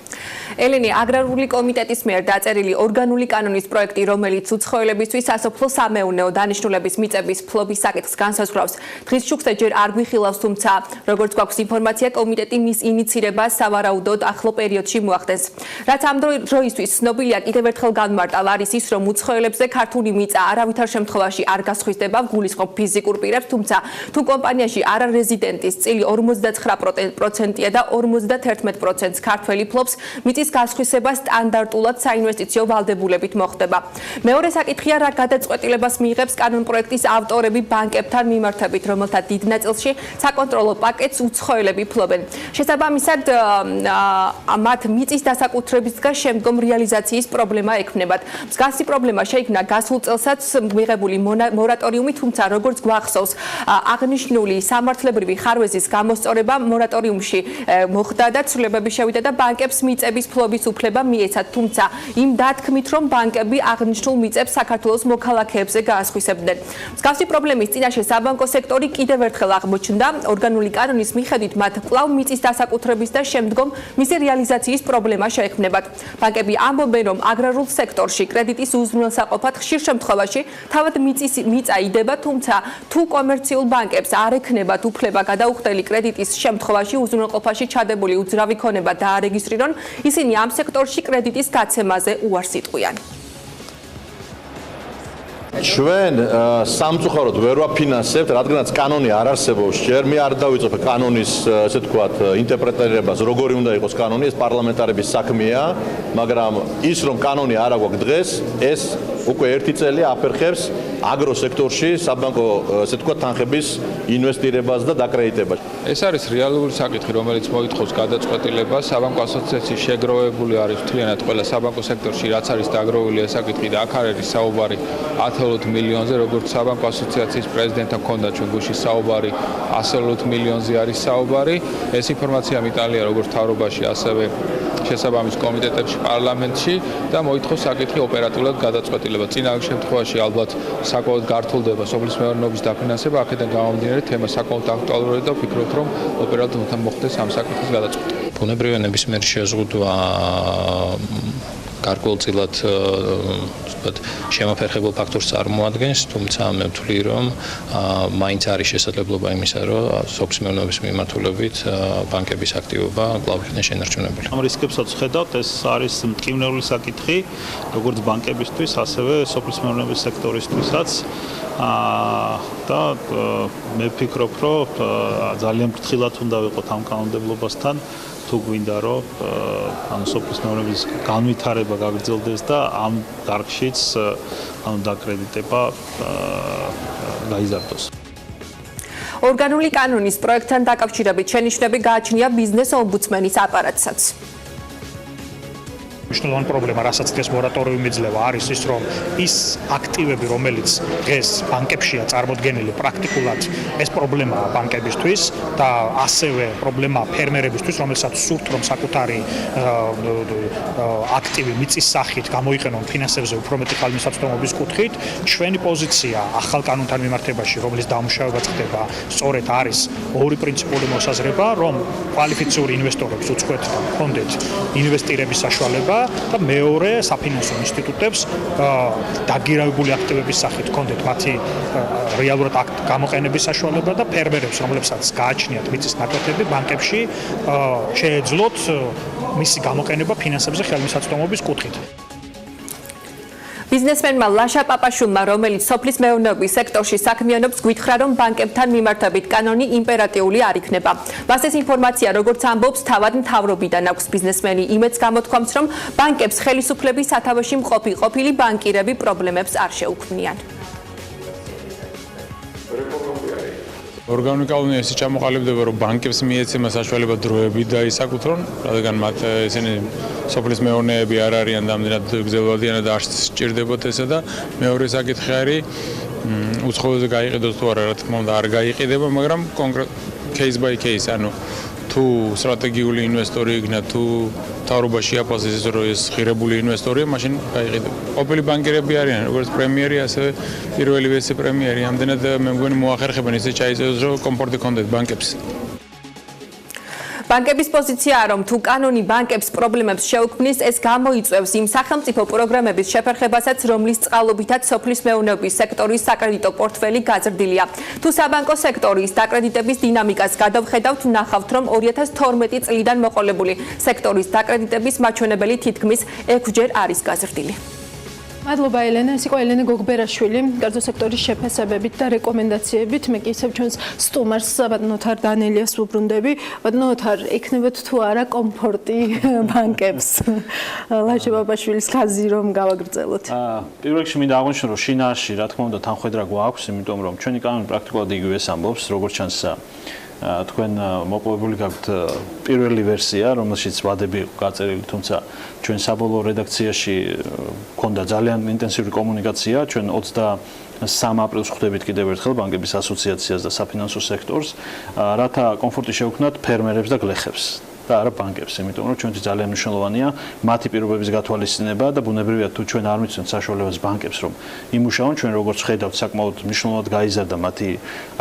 Speaker 7: ელენე, აგრარული კომიტეტის მიერ დაწერილი ორგანული კანონის პროექტი, რომელიც უცხოელებისთვის სასოფლო სამეურნეო დანიშნულების მიწების ფლობის საკითხს განსაზღვრავს, დღის შუქზე ჯერ არ გვიხილავს, თუმცა როგორც გვაქვს ინფორმაცია, კომიტეტი მის ინიცირებას სავარაუდოდ ახლო პერიოდში მოახდენს. რაც ამ დროისთვის ცნობილია, კიდევ ერთხელ განმარტავ, არის ის, რომ უცხოელებზე ქართული მიწა არავითარ შემთხვევაში არ გასხვისდება, გულისხმობ ფიზიკურ პირებს, თუმცა თუ კომპანიაში არარეზიდენტის წილი 49%-ია და 51%-ს ქართველი ფლობს, მიწის გასხვისება სტანდარტულად საინვესტიციო ვალდებულებით მოხდება. მეორე საკითხია, რა გადაწყვეტილებას მიიღებს კანონპროექტის ავტორები ბანკებთან მიმართებით, რომელთა დიდ ნაწილში საკონტროლო პაკეტს უცხოელები ფლობენ. შესაბამისად, მათ მიწის დასაკუთრებისგან შემდგომ რეალიზაციის პრობლემა ექმნებათ. მსგავსი პრობლემა შეიქმნა გასულ წელსაც მიღებული მორატორიუმი, თუმცა როგორც გვახსოვს, აღნიშნული სამართლებრივი ხარვეზის გამოსწორება მორატორიუმში მოხდა და ცვლილებები შევიდა და ბანკებს მიწების ფლობის უფლება მიეცათ, თუმცა იმ დათქმით, რომ ბანკები აღნიშნულ მიწებს საქართველოს მოქალაქეებზე გაასხვისებდნენ. მსგავსი პრობლემის წინაშე საბანკო სექტორი კიდევ ერთხელ აღმოჩნდა. ორგანული კანონის მიხედვით მათ კვლავ მიწის დასაკუთრების და შემდგომ მისი რეალიზაციის პრობლემა შეექმნებათ. ბანკები ამბობენ, რომ აგრარულ სექტორში კრედიტის უზრუნველსაყოფად ხშირ შემთხვევაში თავად მიწა იდება, თუმცა თუ კომერციულ ბანკებს არ ექნებათ უფლება გადაუხდელი კრედიტის შემთხვევაში უზრუნველყოფაში ჩადებული უძრავი ქონება დაარეგისტრირონ, ისინი ამ სექტორში კრედიტის გაცემაზე უარს იტყვიან.
Speaker 6: ჩვენ სამწუხაროდ ვერ ვაფინანსებთ, რადგანაც კანონი არ არსებობს. ჯერ მე არ დავიწყებ კანონის, ესე ვთქვათ, ინტერპრეტირებას, როგორი უნდა იყოს კანონი, ეს პარლამენტარების საქმეა, მაგრამ ის რომ კანონი არ აქვს დღეს, ეს უკვე ერთი წელი აფერხებს აგროსექტორში საბანკო, ესე ვთქვათ, თანხების ინვესტირებას და დაკრედიტებას.
Speaker 8: ეს არის რეალური საკითხი, რომელიც მოითხოვს გადაწყვეტილებას. საბანკო ასოციაციის შეგროვებული არის მთლიანად ყველა საბანკო სექტორში, რაც არის დაგროვილი ეს საკითხი და აქ არის საუბარი 10 მილიონზე, როგორც საბანკო ასოციაციის პრეზიდენტთან ჰქონდა ჩვენ გუშინ საუბარი, 100 მილიონზე არის საუბარი. ეს ინფორმაცია მიტანილია როგორც მთავრობაში, ასევე შესაბამის კომიტეტებში პარლამენტში და მოითხოვს საკითხი ოპერატიულად გადაწყვეტილება. წინა შემთხვევაში ალბათ საკმაოდ გართულდება სოფლის მეურნეობის დაფინანსება, აქედან გამომდინარე თემა საკმაოდ აქტუალურია და ვფიქრობთ, რომ ოპერატიულად მოხდეს ამ საკითხის გადაწყვეტილება.
Speaker 9: ბუნებრივი ნებისმიერი შეზღუდვა
Speaker 8: გარკვეულწილად შემოფერხებულ ფაქტორს წარმოადგენს, თუმცა მე ვთვლი, რომ მაინც არის შესაძლებლობა იმისა, რომ სოფლის მეურნეობის მიმართულებით ბანკების აქტივობა კვლავ იქნება შენარჩუნებული.
Speaker 3: ამ რისკებსაც ვხედავთ, ეს არის მტკივნეული საკითხი, როგორც ბანკებისთვის, ასევე სოფლის მეურნეობის სექტორისთვისაც. და მე ვფიქრობ, რომ ძალიან ფრთხილად უნდა ვიყოთ ამ კანონმდებლობასთან, თუ გვინდა, რომ სოფლის მეურნეობის განვითარება გაგრძელდეს და ამ დარგშიც დაკრედიტება გაიზარდოს.
Speaker 7: ორგანული კანონის პროექტთან დაკავშირებით შენიშვნები გააჩნია ბიზნეს ომბუდსმენის აპარატსაც.
Speaker 9: მნიშვნელოვანი პრობლემა, რასაც დღეს მორატორიუმი იძლევა, არის ის, რომ ის აქტივები, რომელიც დღეს ბანკებშია წარმოდგენილი, პრაქტიკულად ეს პრობლემაა ბანკებისთვის და ასევე პრობლემაა ფერმერებისთვის, რომელსაც სურთ, რომ საკუთარი აქტივი მიწის სახით გამოიყენონ ფინანსებზე უფრო მეტი ხალხმისაწვდომობის კუთხით. ჩვენი პოზიცია ახალ კანონთან მიმართებაში, რომლის დამუშავება ხდება, სწორედ არის ორი პრინციპული მოსაზრება, რომ კვალიფიციური ინვესტორებს უწყვეტ და ჰქონდეთ ინვესტირების საშუალება და მეორე საფინანსო ინსტიტუტებს დაგირავებული აქტივების სახით ჰქონდეთ მათი რეალურად გამოყენების საშუალება და ფერმერებს, რომლებსაც გააჩნიათ მიწის ნაკვეთები ბანკებში, შეეძლოთ მისი გამოყენება ფინანსებზე ხელმისაწვდომობის კუთხით.
Speaker 7: ბიზნესმენმა ლაშა პაპაშვილმა, რომელიც სოფლის მეურნეობის სექტორში საქმიანობს, გვითხრა, რომ ბანკებთან მიმართებით კანონი იმპერატიული არ იქნება. მას ეს ინფორმაცია, როგორც ამბობს, თავად მთავრობიდან აქვს. ბიზნესმენი იმედს გამოთქვამს, რომ ბანკებს ხელისუფლების სათავეში მყოფი ყოფილი ბანკირები პრობლემებს არ შეუქმნიან.
Speaker 8: ორგანული კანონი ესე ჩამოყალიბდება, რომ ბანკებს მიეცემა საშუალება დროებით დაისაკუთრონ, რადგან მათ ესენი სოფლის მეურნეები არ არიან და ამდენად გრძელვადიანად არ სჭირდებათ ესა და მეორე საკითხი არის უცხოელზე გაიყიდოს თუ არა, რა თქმა უნდა არ გაიყიდება, მაგრამ კონკრეტ case by case, ანუ თუ სტრატეგიული ინვესტორი იქნა, თუ თავრობაში აფასეს, რომ ეს ღირებული ინვესტორია, მაშინ გაიყიდება. ყოფილი ბანკირები არიან, როგორც პრემიერი, ასევე პირველი ვიცე-პრემიერი, ამდენად მე მგონი მოახერხებენ ისე ჩაიწეროს, რომ კომფორტი ჰქონდეთ ბანკებს.
Speaker 7: ბანკების პოზიციაა, რომ თუ კანონი ბანკებს პრობლემებს შეუქმნის, ეს გამოიწვევს იმ სახელმწიფო პროგრამების შეფერხებასაც, რომლის წყალობითაც სოფლის მეურნეობის სექტორის საკრედიტო პორტფელი გაზრდილია. თუ საბანკო სექტორის დაკრედიტების დინამიკას გადავხედავთ, ვნახავთ, რომ 2012 წლიდან მოყოლებული სექტორის დაკრედიტების მაჩვენებელი თითქმის 6-ჯერ არის გაზრდილი.
Speaker 2: მადლობა ელენე, ეს იყო ელენე გოგბერაშვილი, კერძო სექტორის შეფასებებით და რეკომენდაციებით. მე კი ისევ ჩვენს სტუმარს ბატონო თარ დანელიას ვუბრუნდები. ბატონო თარ, ექნებათ თუ არა კომფორტი ბანკებს? ლაშა პაპაშვილის ხაზი რომ გავაგრძელოთ.
Speaker 3: პირველ რიგში მინდა აღვნიშნო, რომ შინაარსში, რა თქმა უნდა, თანხმედრა გვაქვს, იმიტომ რომ ჩვენი კანონი პრაქტიკულად იგივეს ამბობს, როგორც ჩანს თქვენ მოპოვებული გაქვთ პირველი ვერსია, რომელშიც ვადები იყო გაწერილი, თუმცა ჩვენ საბოლოო რედაქციაში მქონდა ძალიან ინტენსიური კომუნიკაცია. ჩვენ 23 აპრილს ხვდებით კიდევ ერთხელ ბანკების ასოციაციას და საფინანსო სექტორს, რათა კომფორტი შევქმნათ ფერმერებს და გლეხებს. და არა ბანკებს, იმიტომ რომ ჩვენთვის ძალიან მნიშვნელოვანია მათი პირობების გათვალისწინება და ბუნებრივია თუ ჩვენ არ მიცემთ საშუალებას ბანკებს რომ იმუშაონ, ჩვენ როგორც ხედავთ საკმაოდ მნიშვნელოვნად გაიზარდა მათი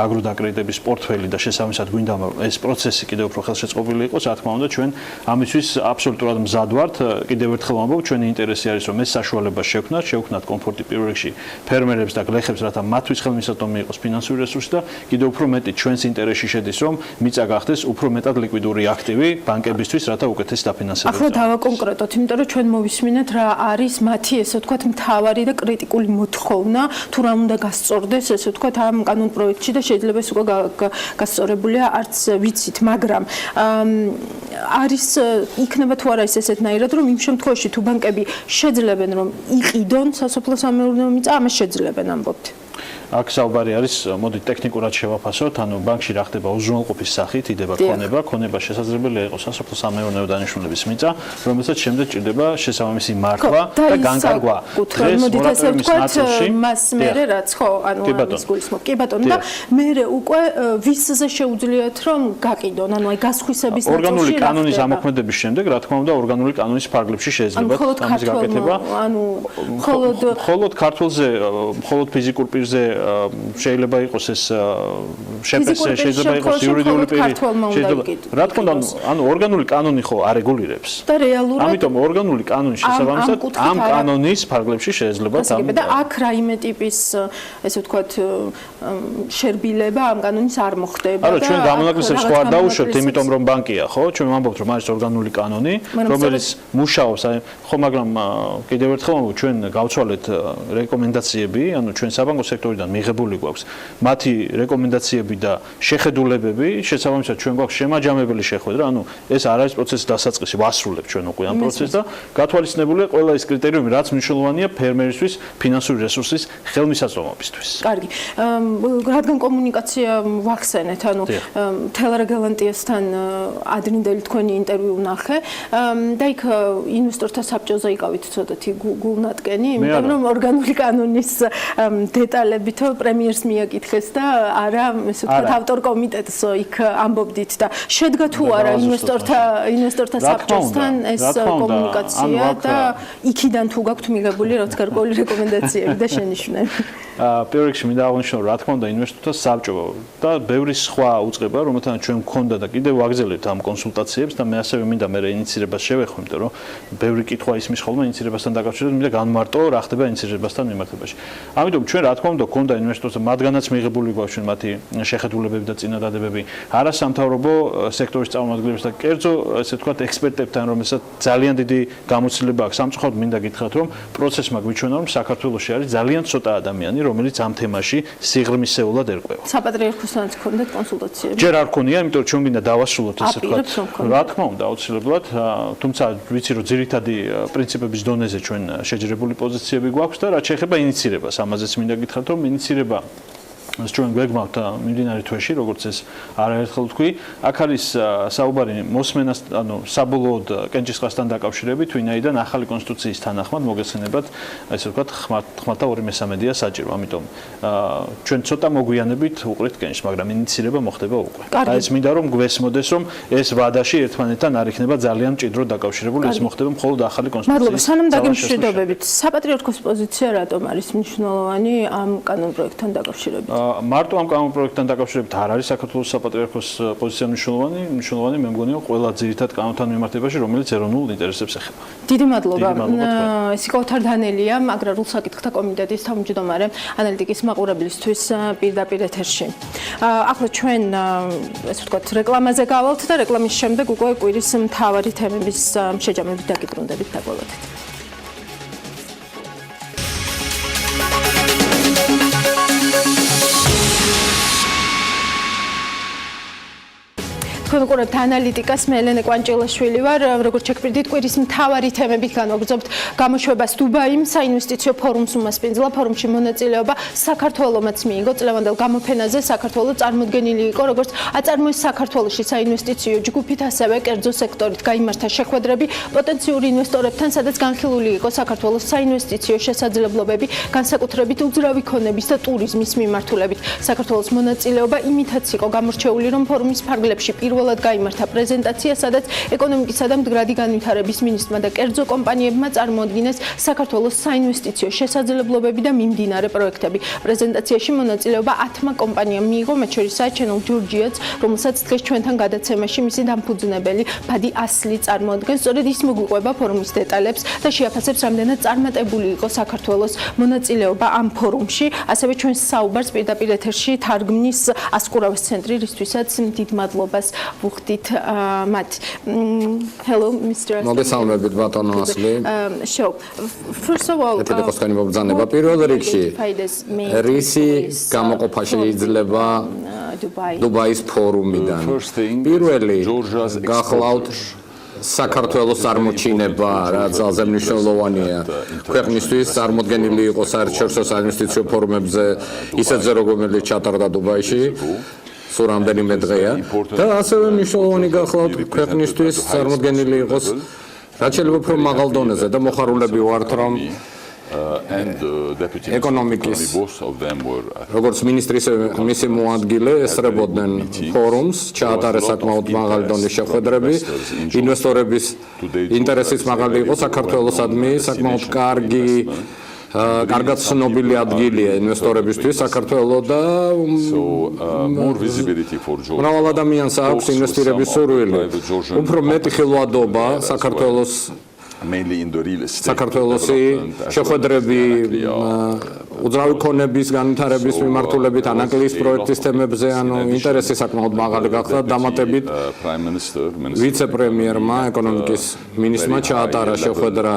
Speaker 3: აგროდაკრედიტების პორტფელი და შესაბამისად გვინდა ეს პროცესი კიდევ უფრო ხელშეწყობილი იყოს, რა თქმა უნდა ჩვენ ამისთვის აბსოლუტურად მზად ვართ. კიდევ ერთხელ ვამბობ, ჩვენი ინტერესი არის რომ ეს საშუალება შევქმნათ კომფორტი პირველ რიგში ფერმერებს და გლეხებს, რათა მათთვის ხელმისაწვდომი იყოს ფინანსური რესურსი და კიდევ უფრო მეტი ჩვენს ინტერესში შედის რომ მიწა გახდეს უფრო მეტად ლიკვიდური აქტივი ბანკებისთვის, რათა უკეთესი დაფინანსება.
Speaker 2: ახლა დავაკონკრეტოთ, იმიტომ რომ ჩვენ მოვისმინეთ რა არის მათი, ესე ვთქვათ, მთავარი და კრიტიკული მოთხოვნა, თუ რა უნდა გასწორდეს, ესე ვთქვათ, ამ კანონ პროექტში და შეიძლება ეს უკვე გასწორებულია, არც ვიცით, მაგრამ არის იქნება თუ არა ესეთნაირად, რომ იმ შემთხვევაში თუ ბანკები შეძლებენ რომ იყიდონ სასოფლო-სამეურნეო მიწა, ამას შეძლებენ ამბობთ.
Speaker 3: აქ საუბარი არის, მოდით ტექნიკურად შევაფასოთ, ანუ ბანკში რა ხდება უზრუნველყოფის სახით, იდება ქონება შესაძლებელია იყოს სასოფლო-სამეურნეო დანიშნულების მიწა, რომელსაც შემდეგ ჭირდება შესაბამისი მართვა და განკარგვა.
Speaker 2: დღეს მორატორიუმის ნაწილში მას მერე რაც ხო, ანუ ამის გულისხმობ. კი ბატონო, და მერე უკვე ვისზე შეუძლიათ რომ გაყიდონ, ანუ აი გასხვისების ნაწილში.
Speaker 3: ორგანული კანონის ამოქმედების შემდეგ, რა თქმა უნდა, ორგანული კანონის ფარგლებში შეეძლებათ ამის გაკეთება.
Speaker 2: ანუ
Speaker 3: მხოლოდ ქართველზე, მხოლოდ ფიზიკურ პირზე შეიძლება იყოს ეს შეფასება, შეიძლება იყოს იურიდიული პირი. რა თქმა უნდა, ანუ ორგანული კანონი ხო არეგულირებს.
Speaker 2: და რეალურად
Speaker 3: ამიტომ ორგანული კანონის შესაბამისად ამ კანონის ფარგლებში შეიძლება
Speaker 2: და აქ რაიმე ტიპის ესე ვთქვათ შერბილება ამ კანონის არ მოხდება
Speaker 3: და ჩვენ გამონაკლისებს ხო არ დაუშვებთ, იმიტომ რომ ბანკია, ხო? ჩვენ ვამბობთ, რომ არის ორგანული კანონი, რომელიც მუშაობს, ხო, მაგრამ კიდევ ერთხელ ვამბობ, ჩვენ გავცვალეთ რეკომენდაციები, ანუ ჩვენ საბანკო სექტორიდან მიღებული გვაქვს მათი რეკომენდაციები და შეხედულებები, შესაბამისად ჩვენ გვაქვს შემაჯამებელი შეხვედრა, ანუ ეს არ არის პროცესის დასაწყისი, ვასრულებთ ჩვენ უკვე ამ პროცესს და გათვალისწინებულია ყველა ის კრიტერიუმი, რაც მნიშვნელოვანია ფერმერისთვის ფინანსური რესურსის ხელმისაწვდომობისთვის.
Speaker 2: კარგი. რადგან კომუნიკაცია ვახსენეთ, ანუ თელარა გალანტიასთან ადრინდელი თქვენი ინტერვიუ ვნახე და იქ ინვესტორთა საბჭოზე იკავით ცოტათი გულნატკენი, იმიტომ რომ ორგანული კანონის დეტალებითო პრემიერს მიაკითხეს და არა, ესე ვთქვათ, ავტორ კომიტეტს იქ ამბობდით და შედგა თუ არა ინვესტორთა საბჭოსთან ეს კომუნიკაცია და იქიდან თუ გაქვთ მიღებული რაც გარკვეული რეკომენდაციები და შენიშვნები.
Speaker 3: პირველ რიგში მინდა აღვნიშნო, რა თქმა უნდა, ინვესტორთა საბჭო და ბევრი სხვა უწყება, რომელთანაც ჩვენ გვქონდა და კიდევ ვაგრძელებთ ამ კონსულტაციებს და მე ასევე მინდა მე ინიციირებას შევეხო, იმიტომ რომ ბევრი კითხვა ისმის ხოლმე ინიციირებასთან დაკავშირებით, მინდა განმარტო რა ხდება ინიციირებასთან მიმართებაში. ამიტომ ჩვენ რა თქმა უნდა გვქონდა ინვესტორთა, მათგანაც მიღებული გვაქვს ჩვენ მათი შეხედულებები და წინადადებები არასამთავრობო სექტორის წარმომადგენლებს და კერძო, ესე ვთქვათ, ექსპერტებთან, რომელსაც ძალიან დიდი გამოცდილება აქვს. სამწუხაროდ მინდა გითხრათ, რომ პროცესმა გვიჩვენა, რომ საქართველოში არის ძალიან ცოტა ადამიანი, რომელიც ამ თემაში სიღრმისეულად ერკვევა.
Speaker 2: საპატრიარქოსთანაც გქონდათ კონსულტაციები?
Speaker 3: ჯერ არ გქონია, იმიტომ რომ ჩვენ მინდა დავასრულოთ ესე ვთქვათ. რა თქმა უნდა, აუცილებლად, თუმცა ვიცი რომ ძირითადი პრინციპების დონეზე ჩვენ შეჯერებული პოზიციები გვაქვს და რაც შეეხება ინიციირებას, ამაზეც მინდა გითხრათ, რომ ინიციირება ჩვენ გვეგმავთ მიმდინარე თვეში, როგორც ეს არაერთხელ ვთქვი, აქ არის საუბარი მოსმენას, ანუ საბოლოოდ კენჭისყრასთან დაკავშირებით, ვინაიდან ახალი კონსტიტუციის თანახმად მოგესალმებათ, ესე ვთქვათ, ხმათა 2/3-ია საჭირო, ამიტომ ჩვენ ცოტა მოგვიანებით უყრით კენჭს, მაგრამ ინიციირება მოხდება უკვე. და ეს მინდა რომ გვესმოდეს, რომ ეს ვადაში ერთმანეთთან არ იქნება ძალიან მჭიდროდ დაკავშირებული, ეს მოხდება მხოლოდ ახალი კონსტიტუციის.
Speaker 2: მადლობა, სანამ დაგემშვიდობებით, საპატრიარქოს პოზიცია რატომ არის მნიშვნელოვანი ამ კანონპროექტთან დაკავშირებით?
Speaker 3: მარტო ამ კანონპროექტთან დაკავშირებით არ არის საქართველოს საპატრიარქოს პოზიცია მნიშვნელოვანი, მე მგონია ყველა ძირითად კანონთან მიმართებაში, რომელიც ეროვნულ ინტერესებს ეხება.
Speaker 2: დიდი მადლობა. ეს იყო თარდანელია, აგრარულ საკითხთა კომიტეტის თავმჯდომარე ანალიტიკის მაყურებლისთვის პირდაპირ ეთერში. ახლა ჩვენ ესე ვთქვათ, რეკლამაზე გავალთ და რეკლამის შემდეგ უკვე კვირის მთავარი თემების შეჯამებით დაგიბრუნდებით დაგვალოდით. კონკურენტ ანალიტიკას მე ელენე კვანჭილაშვილი ვარ. როგორც ჩეკპირდით, კვირის მთავარი თემებით განვაგრძობთ გამოშვებას დუბაიმ საინვესტიციო ფორუმს უმასპინძლა. ფორუმში მონაწილეობა საქართველომაც მიიღო. წლევანდელ გამოფენაზე საქართველო წარმოდგენილი იყო როგორც აწარმოეს საქართველოში საინვესტიციო ჯგუფით, ასევე კერძო სექტორით გაიმართა შეხვედრები პოტენციური ინვესტორებთან, სადაც განხილული იყო საქართველოს საინვესტიციო შესაძლებლობები, განსაკუთრებით უძრავი ქონების და ტურიზმის მიმართულებით. საქართველოს მონაწილეობა იმითაც იყო გამორჩეული, რომ ფორუმის ფარგლებში პირველად გაიმართა პრეზენტაცია, სადაც ეკონომიკისა და მდგრადი განვითარების მინისტრმა და კერძო კომპანიებმა წარმოადგინეს საქართველოს საინვესტიციო შესაძლებლობები და მიმდინარე პროექტები. პრეზენტაციაში მონაწილეობა 10 კომპანიამ მიიღო, მათ შორისაა Channel Georgia's, რომელსაც დღეს ჩვენთან გადაცემაში მისი დამფუძნებელი ფადი ასლი წარმოადგენს. სწორედ ის მოგვიყვება ფორუმის დეტალებს და შეაფასებს, რამდენად წარმატებული იყო საქართველოს მონაწილეობა ამ ფორუმში. ასევე ჩვენს საუბარს პირდაპირ ეთერში თარგმნის ასკურავის ცენტრი, რისთვისაც დიდ მადლობას ვუხდით მათ. Hello, Mr.
Speaker 10: მოგესალმებით ბატონო ასლი.
Speaker 2: Sure. First of all,
Speaker 10: ეთიკოსთან მობრძანება პირველ რიგში რისი გამოყოფა შეიძლება დუბაის ფორუმიდან. პირველი გახლავთ საქართველოს წარმოჩინება, რაც ძალზე მნიშვნელოვანია. ქვეყნისთვის წარმოდგენილი იყო საერთაშორისო საინვესტიციო ფორუმებზე ისეთზე, როგორც ჩატარდა დუბაიში. სულ რამდენიმე დღეა და ასევე მნიშვნელოვანი გახლავთ ქვეყნისთვის წარმოდგენილი იყოს რაც შეიძლება უფრო მაღალ დონეზე და მოხარულები ვართ რომ ეკონომიკის როგორც მინისტრის მისი მოადგილე ესწრებოდნენ ფორუმს, ჩაატარეს საკმაოდ მაღალი დონის შეხვედრები, ინვესტორების ინტერესიც მაღალი იყო საქართველოსადმი, საკმაოდ კარგი კარგად ცნობილი ადგილია ინვესტორებისთვის საქართველოს და მრავალ ადამიანს აქვს ინვესტირების სურვილი. უფრო მეტი ხილვადობა საქართველოს საქართველოსი შეხვედრები უძრავი ქონების განვითარების მიმართულებით ანაკლიის პროექტის თემებზე ანუ ინტერესი საკმაოდ მაღალი გახდა დამატებით ვიცე-პრემიერმა ეკონომიკის მინისტრმა ჩაატარა შეხვედრა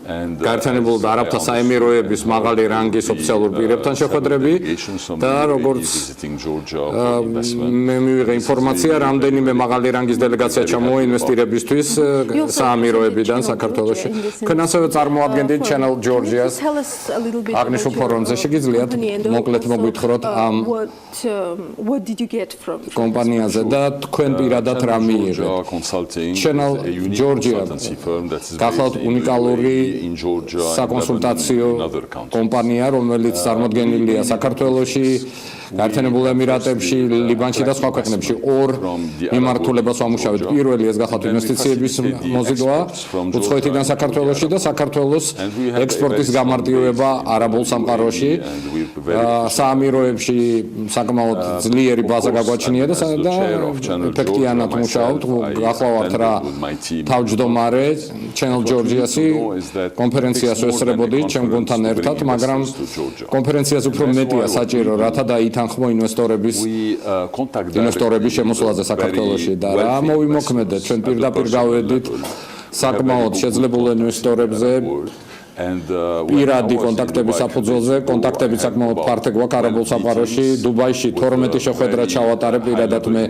Speaker 10: გაერთიანებულ არაბთა საემიროების მაღალი რანგის ოფიციალურ პირებთან შეხვედრები და როგორც მე მივიღე ინფორმაცია რამდენიმე მაღალი რანგის დელეგაცია ჩამოვა ინვესტირებისთვის საამიროებიდან საქართველოში. თქვენ ასევე წარმოადგენთ Channel Georgia's აღნიშნულ ფორუმზე. შეგიძლიათ მოკლედ მოგვითხროთ ამ კომპანიაზე და თქვენ პირადად რა მიიღეთ. Channel Georgia გახლავთ უნიკალური საკონსულტაციო კომპანია, რომელიც წარმოდგენილია საქართველოში, გაერთიანებულ ემირატებში, ლიბანში და სხვა ქვეყნებში. ორ მიმართულებას ვამუშავებთ. პირველი ეს გახლავთ ინვესტიციების მოზიდვა უცხოეთიდან საქართველოში და საქართველოს ექსპორტის გამარტივება არაბულ სამყაროში. საამიროებში საკმაოდ ძლიერი ბაზა გაგვაჩნია და ეფექტიანად მუშაობთ. გახლავთ რა თავმჯდომარე Channel Georgias-ი კონფერენციას ვესწრებოდი ჩემ გუნდთან ერთად, მაგრამ კონფერენციას უფრო მეტია საჭირო, რათა დაითანხმო ინვესტორების შემოსვლაზე საქართველოში და რა მოვიმოქმედეთ, ჩვენ პირდაპირ გავედით საკმაოდ შეძლებულ ინვესტორებზე პირადი კონტაქტების საფუძველზე, კონტაქტები საკმაოდ ფართო გვაქვს არაბულ სამყაროში, დუბაიში 12 შეხვედრა ჩავატარე პირადად მე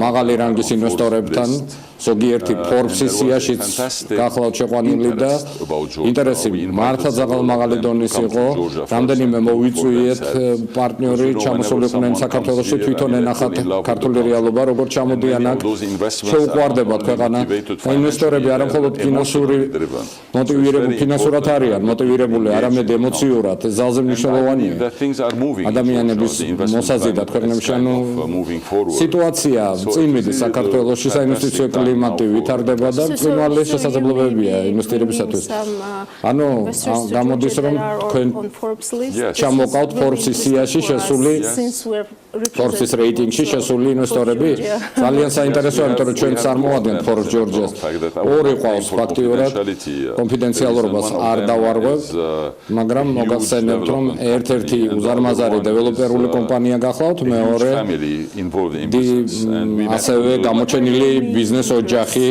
Speaker 10: მაღალი რანგის ინვესტორებთან, ზოგიერთი Forbes-ის სიაშიც გახლავთ შეყვანილი და ინტერესი მართლა ძალიან მაღალი დონის იყო. რამდენიმე მოვიწვიეთ პარტნიორი ჩამოსულიყვნენ საქართველოში, თვითონ ენახათ ქართული რეალობა, როგორც ჩამოდიან აქ, შეუყვარდებათ ქვეყანა. ინვესტორები არა მხოლოდ ფინანსურად არიან მოტივირებული, არამედ ემოციურად, ძალზე მნიშვნელოვანია. ადამიანების მოსაზიდად ქვეყნებში, ანუ სიტუაცია წინ მიდის საქართველოში, საინვესტიციო კლიმატი ვითარდება და მყინვარი შესაძლებლობებია ინვესტირებისათვის. ანუ გამოდის რომ თქვენ ჩამოყავთ Forbes-ის სიაში შესული Forbes-ის რეიტინგში შესული ინვესტორები. ძალიან საინტერესოა, იმიტომ რომ ჩვენ წარმოვადგენთ Forbes Georgia-ს. ორი ყავს ფაქტიურად კონფიდენციალურობას არ დავარღვევ, მაგრამ მოგახსენებთ, რომ ერთ-ერთი უზარმაზარი დეველოპერული კომპანია გახლავთ, მეორე ასევე გამოჩენილი ბიზნეს ოჯახი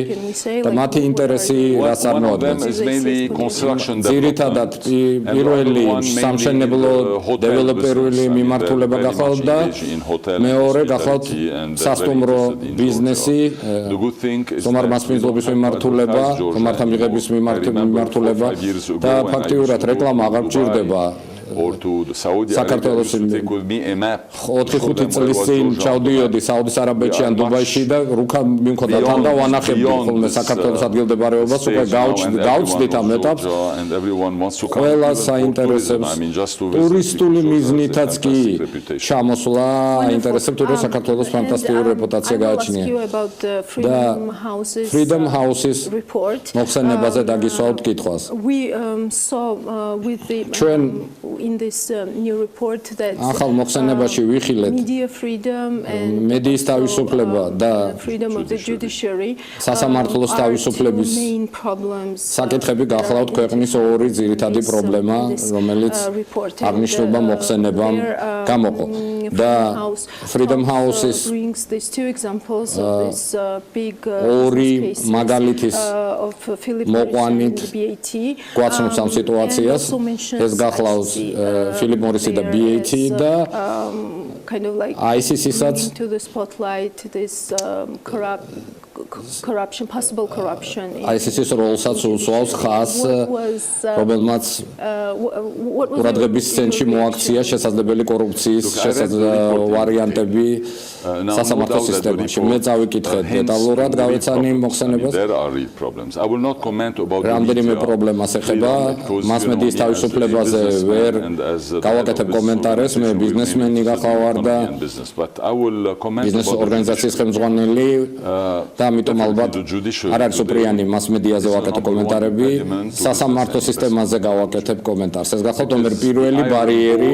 Speaker 10: და მათი ინტერესი რაც წარმოადგენს. ძირითადად პირველი სამშენებლო დეველოპერული მიმართულება გახლავთ და მეორე გახლავთ სასტუმრო ბიზნესი, სტუმარმასპინძლობის მიმართულება, სტუმართამიღების მიმართულება და ფაქტიურად რეკლამა აღარ გჭირდება. საქართველოს 4-5 წლის წინ ჩავდიოდი საუდის არაბეთში ან დუბაიში და რუქა მიმქონდა თან და ვანახებდი ხოლმე საქართველოს ადგილმდებარეობას, უკვე გავწვდით ამ ეტაპს. ყველა საინტერესებს ტურისტული მიზნითაც კი ჩამოსვლა აინტერესებთ, რომ საქართველოს ფანტასტიკური რეპუტაცია გააჩნია. და Freedom House-ის მოხსენებაზე დაგისვავთ კითხვას. ჩვენ
Speaker 2: in this new report that
Speaker 10: ახალ მოხსენებაში ვიხილეთ მედიის თავისუფლება და
Speaker 2: freedom of the judiciary
Speaker 10: სასამართლოს თავისუფლების საკითხები გახლავთ ქვეყნის ორი ძირითადი პრობლემა, რომელიც აღნიშნულმა მოხსენებამ გამოყო. და Freedom House-ის ორი მაგალითის მოყვანით გვაცნობს ამ სიტუაციას. ეს გახლავს Philip Morris და BAT და ICC-საც
Speaker 2: possible corruption.
Speaker 10: ICC-ს როლსაც უსვავს ხას, რომელმაც ყურადღების ცენტრში მოაქცია შესაძლებელი კორუფციის ვარიანტები სასამართლო სისტემაში. მე წავიკითხე დეტალურად, გავეცანი მოხსენებას. რამდენიმე პრობლემას ეხება, მასმედიის თავისუფლებაზე ვერ გავაკეთებ კომენტარებს, მე ბიზნესმენი გახავარ და ბიზნეს ორგანიზაციის ხელმძღვანელი და ამიტომ ალბათ არ არის უპრიანი მასმედიაზე ვაკეთებ კომენტარები, სასამართლო სისტემაზე გავაკეთებ კომენტარს. ეს გახლავთ ნომერ პირველი ბარიერი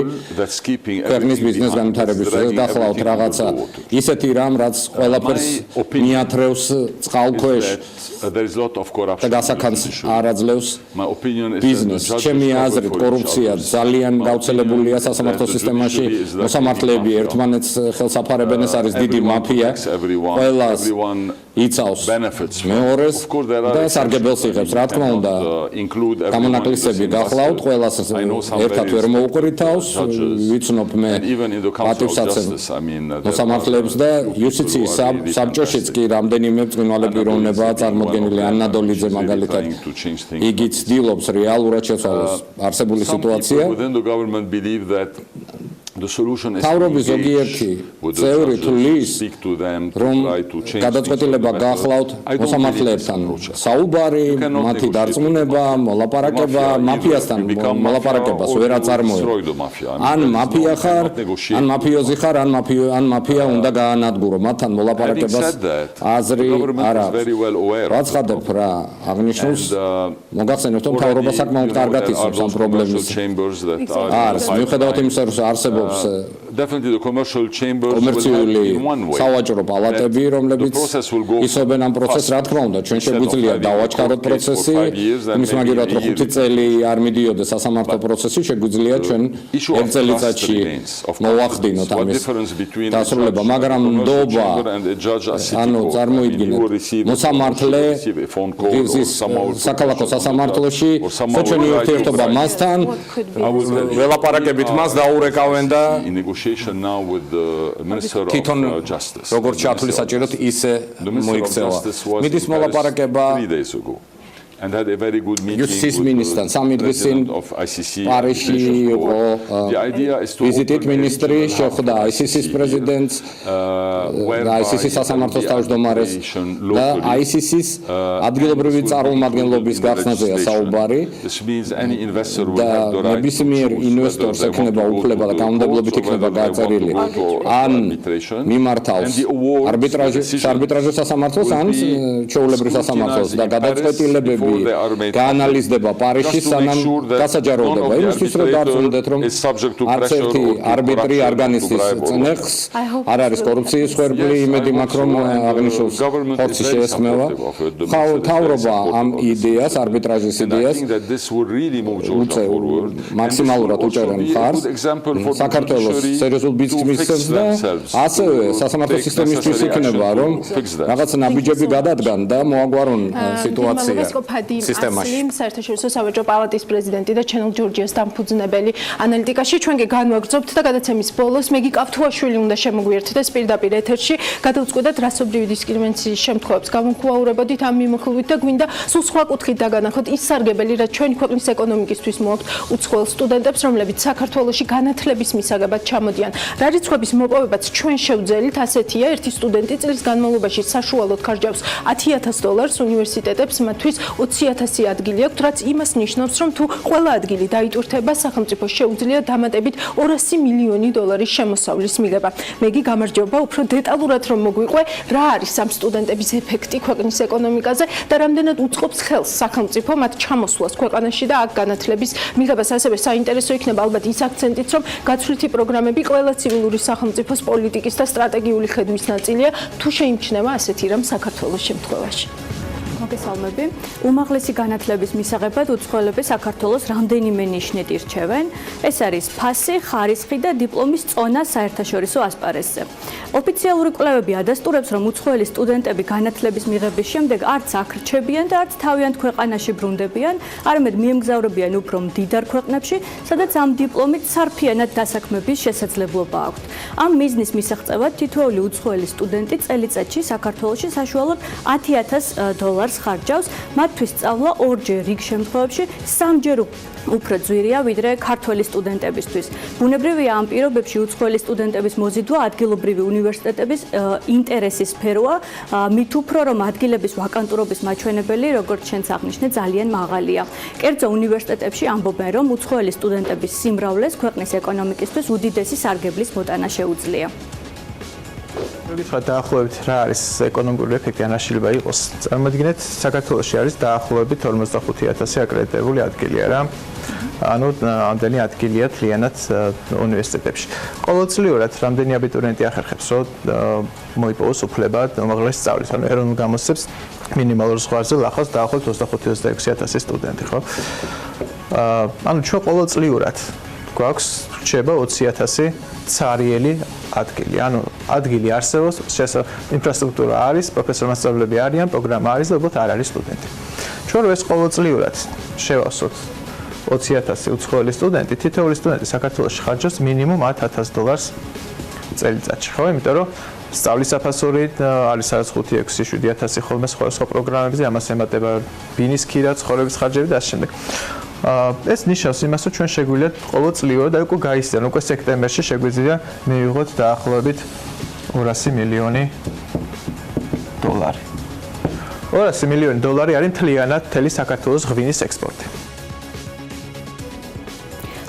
Speaker 10: ქვეყნის ბიზნეს განვითარებისთვის. ეს გახლავთ რაღაცა ისეთი რამ, რაც ყველაფერს მიათრევს წყალქვეშ და გასახანს არ აძლევს ბიზნესს. ჩემი აზრით, კორუფცია ძალიან გავრცელებულია სასამართლო სისტემაში. მოსამართლეები ერთმანეთს ხელს აფარებენ, ეს არის დიდი მაფია. ყველას იცავს მეორეს და სარგებელს იღებს. რა თქმა უნდა, გამონაკლისები გახლავთ, ყველას ერთად ვერ მოუყრითავს. ვიცნობ მე პატივსაცემ მოსამართლეებს და იუსტიციის საბჭოშიც კი რამდენიმე ბრწყინვალე პიროვნებაა წარმოდგენილი. ანნა დოლიძე მაგალითად, იგი ცდილობს რეალურად შეცვალოს არსებული სიტუაცია. თავრობის ზოგიერთი წევრი თulis რომ გადაწყვეტილება გახლავთ მოსამართლეებთან საუბარი, მათი დარწმუნება, მოლაპარაკება, მაფიასთან მოლაპარაკებას ვერ აწარმოებს. ან მაფია ხარ, ან მაფიოზი ხარ, ან მაფია უნდა გაანადგურო. მათთან მოლაპარაკებას აზრი არ აქვს. ვაცხადებ რა აღნიშნულს, მოგახსენებთ რომ თავრობა საკმაოდ კარგად იცნობს ამ პრობლემის არის. მიუხედავად იმისა, რომ არსებობს კომერციული სავაჭრო პალატები, რომლებიც ისობენ ამ პროცესს. რა თქმა უნდა, ჩვენ შეგვიძლია დავაჩქაროთ პროცესი, იმის მაგერად რომ 5 წელი არ მიდიოდეს სასამართლო პროცესი, შეგვიძლია ჩვენ 1 წელიწადში მოვახდინოთ ამის დასრულება, მაგრამ ნდობა, ანუ წარმოიდგინეთ, მოსამართლე საქალაქო სასამართლოში, ჩვენი ურთიერთობა მასთან, ველაპარაკებით მას დაურეკავენ თვითონ როგორც ჩათვლის საჭიროდ ისე მოიქცევა. მიდის მოლაპარაკება Justice Minister, სამი დღის წინ პარიზში იყო ვიზიტით მინისტრი, შეხვდა ICC-ს პრეზიდენტს და ICC-ს სასამართლოს თავმჯდომარეს და ICC-ს ადგილობრივი წარმომადგენლობის გახსნაზეა საუბარი და ნებისმიერ ინვესტორს ექნება უფლება და კანონმდებლობით იქნება გაწერილი ან მიმართავს არბიტრაჟის სასამართლოს ან ჩვეულებრივ სასამართლოს და გადაწყვეტილებები გაანალიზდება პარიზში სანამ გასაჯაროვდება. იმისთვის რომ დარწმუნდეთ რომ არც ერთი არბიტრი არ განიცდის წნეხს, არ არის კორუფციის ხერხი, იმედი მაქვს რომ აღნიშნულს ხორცი შეესხმევა. თავრობა ამ იდეას, არბიტრაჟის იდეას მაქსიმალურად უჭერენ მხარს საქართველოს სერიოზულ ბიზნესს და ასევე სასამართლო სისტემისთვის იქნება რომ რაღაც ნაბიჯები გადადგან და მოაგვარონ სიტუაცია.
Speaker 2: სისტემაში. საერთაშორისო სავაჭრო პალატის პრეზიდენტი და ჩენელ ჯორჯიას დამფუძნებელი ანალიტიკაში ჩვენ გაგანვაგრძობთ და გადაცემის ბოლოს მეგი კავთუაშვილი უნდა შემოგვიერთდეს პირდაპირ ეთერში. გადავწყვეტთ რასობრივი დისკრიმინაციის შემთხვევებს გამოვუყურებოდით ამ მიმოხილვით და გვინდა სულ სხვა კუთხით დაგანახოთ ის სარგებელი, რაც ჩვენი ქვეყნის ეკონომიკისთვის მოაქვს უცხოელ სტუდენტებს, რომლებიც საქართველოში განათლების მისაღებად ჩამოდიან. რა რიცხვების მოპოვებაც ჩვენ შევძელით, ასეთია, ერთი სტუდენტი წლის განმავლობაში საშუალოდ ხარჯავს $10,000 უნივერსიტეტებს, მათთვის 20,000 ადგილი აქვს, რაც იმას ნიშნავს, რომ თუ ყველა ადგილი დაიტვირთება, სახელმწიფო შეუძლია დამატებით $200 მილიონი შემოსავლის მიღება. მეგი გამარჯობა, უფრო დეტალურად რომ მოგვიყვე, რა არის ამ სტუდენტების ეფექტი ქვეყნის ეკონომიკაზე და რამდენად უწყობს ხელს სახელმწიფო მათ ჩამოსვლას ქვეყანაში და აქ განათლების მიღებას. ასევე საინტერესო იქნება ალბათ ის აქცენტიც, რომ გაცვლითი პროგრამები ყველა ცივილური სახელმწიფოს პოლიტიკის და სტრატეგიული ხედვის ნაწილია, თუ შეიმჩნევა ასეთი რამ საქართველოს შემთხვევაში.
Speaker 11: მოგესალმები. უმაღლესი განათლების მისაღებად უცხოელები საქართველოს რამდენიმე ნიშნით ირჩევენ. ეს არის ფასი, ხარისხი და დიპლომის წონა საერთაშორისო ასპარეზზე. ოფიციალური კვლევები ადასტურებს, რომ უცხოელი სტუდენტები განათლების მიღების შემდეგ არც აქ რჩებიან და არც თავიანთ ქვეყანაში ბრუნდებიან, არამედ მიემგზავრებიან უფრო მდიდარ ქვეყნებში, სადაც ამ დიპლომით სარფიანად დასაქმების შესაძლებლობა აქვთ. ამ მიზნის მისაღწევად თითოეული უცხოელი სტუდენტი წელიწადში საქართველოში საშუალოდ $10,000 ხარჯავს, მათთვის სწავლა ორჯერ რიგ შემთხვევებში 3ჯერ უფრო ძვირია ვიდრე ქართველი სტუდენტებისთვის. ბუნებრივია ამ პირობებში უცხოელი სტუდენტების მოზიდვა ადგილობრივი უნივერსიტეტების ინტერესის სფეროა, მით უფრო რომ ადგილების ვაკანტურობის მაჩვენებელი, როგორც ჩვენც აღნიშნეთ, ძალიან მაღალია. კერძო უნივერსიტეტებში ამბობენ, რომ უცხოელი სტუდენტების სიმრავლეს ქვეყნის ეკონომიკისთვის უდიდესი სარგებლის მოტანა შეუძლია.
Speaker 12: მოგითხრათ დაახლოებით რა არის ეკონომიკური ეფექტი ან რა შეიძლება იყოს. წარმოიდგინეთ, საქართველოში არის დაახლოებით 45,000 აკრედიტებული ადგილია რა. ანუ ამდენი ადგილია თლიანად უნივერსიტეტებში. ყოველწლიურად რამდენი აბიტურიენტი ახერხებს, რომ მოიპოვოს უფლება უმაღლესი სწავლის, ანუ ეროვნულ გამოცდებს მინიმალურ ზღვარზე ლახავს დაახლოებით 25-26,000 სტუდენტი, ხო? ანუ ჩვენ ყოველწლიურად გვაქვს რჩება 20,000 ცარიელი ადგილი. ანუ ადგილი არსებობს, ინფრასტრუქტურა არის, პროფესორ-მასწავლებლები არიან, პროგრამა არის და უბრალოდ არ არის სტუდენტი. ჩვენ რო ეს ყოველწლიურად შევავსოთ 20,000 უცხოელი სტუდენტი, თითოეული სტუდენტი საქართველოში ხარჯავს მინიმუმ $10,000 წელიწადში, ხო? იმიტომ რომ სწავლის საფასური არის სადაც 5-6-7,000 ხოლმე სხვა პროგრამებზე, ამას ემატება ბინის ქირა, ცხოვრების ხარჯები და ასე შემდეგ. ეს ნიშნავს იმას, რომ ჩვენ შეგვიძლია ყოველწლიურად და უკვე გაიზარდეთ, უკვე სექტემბერში შეგვიძლია მივიღოთ დაახლოებით $200 მილიონი. $200 მილიონი არის მთლიანად მთელი საქართველოს ღვინის ექსპორტი.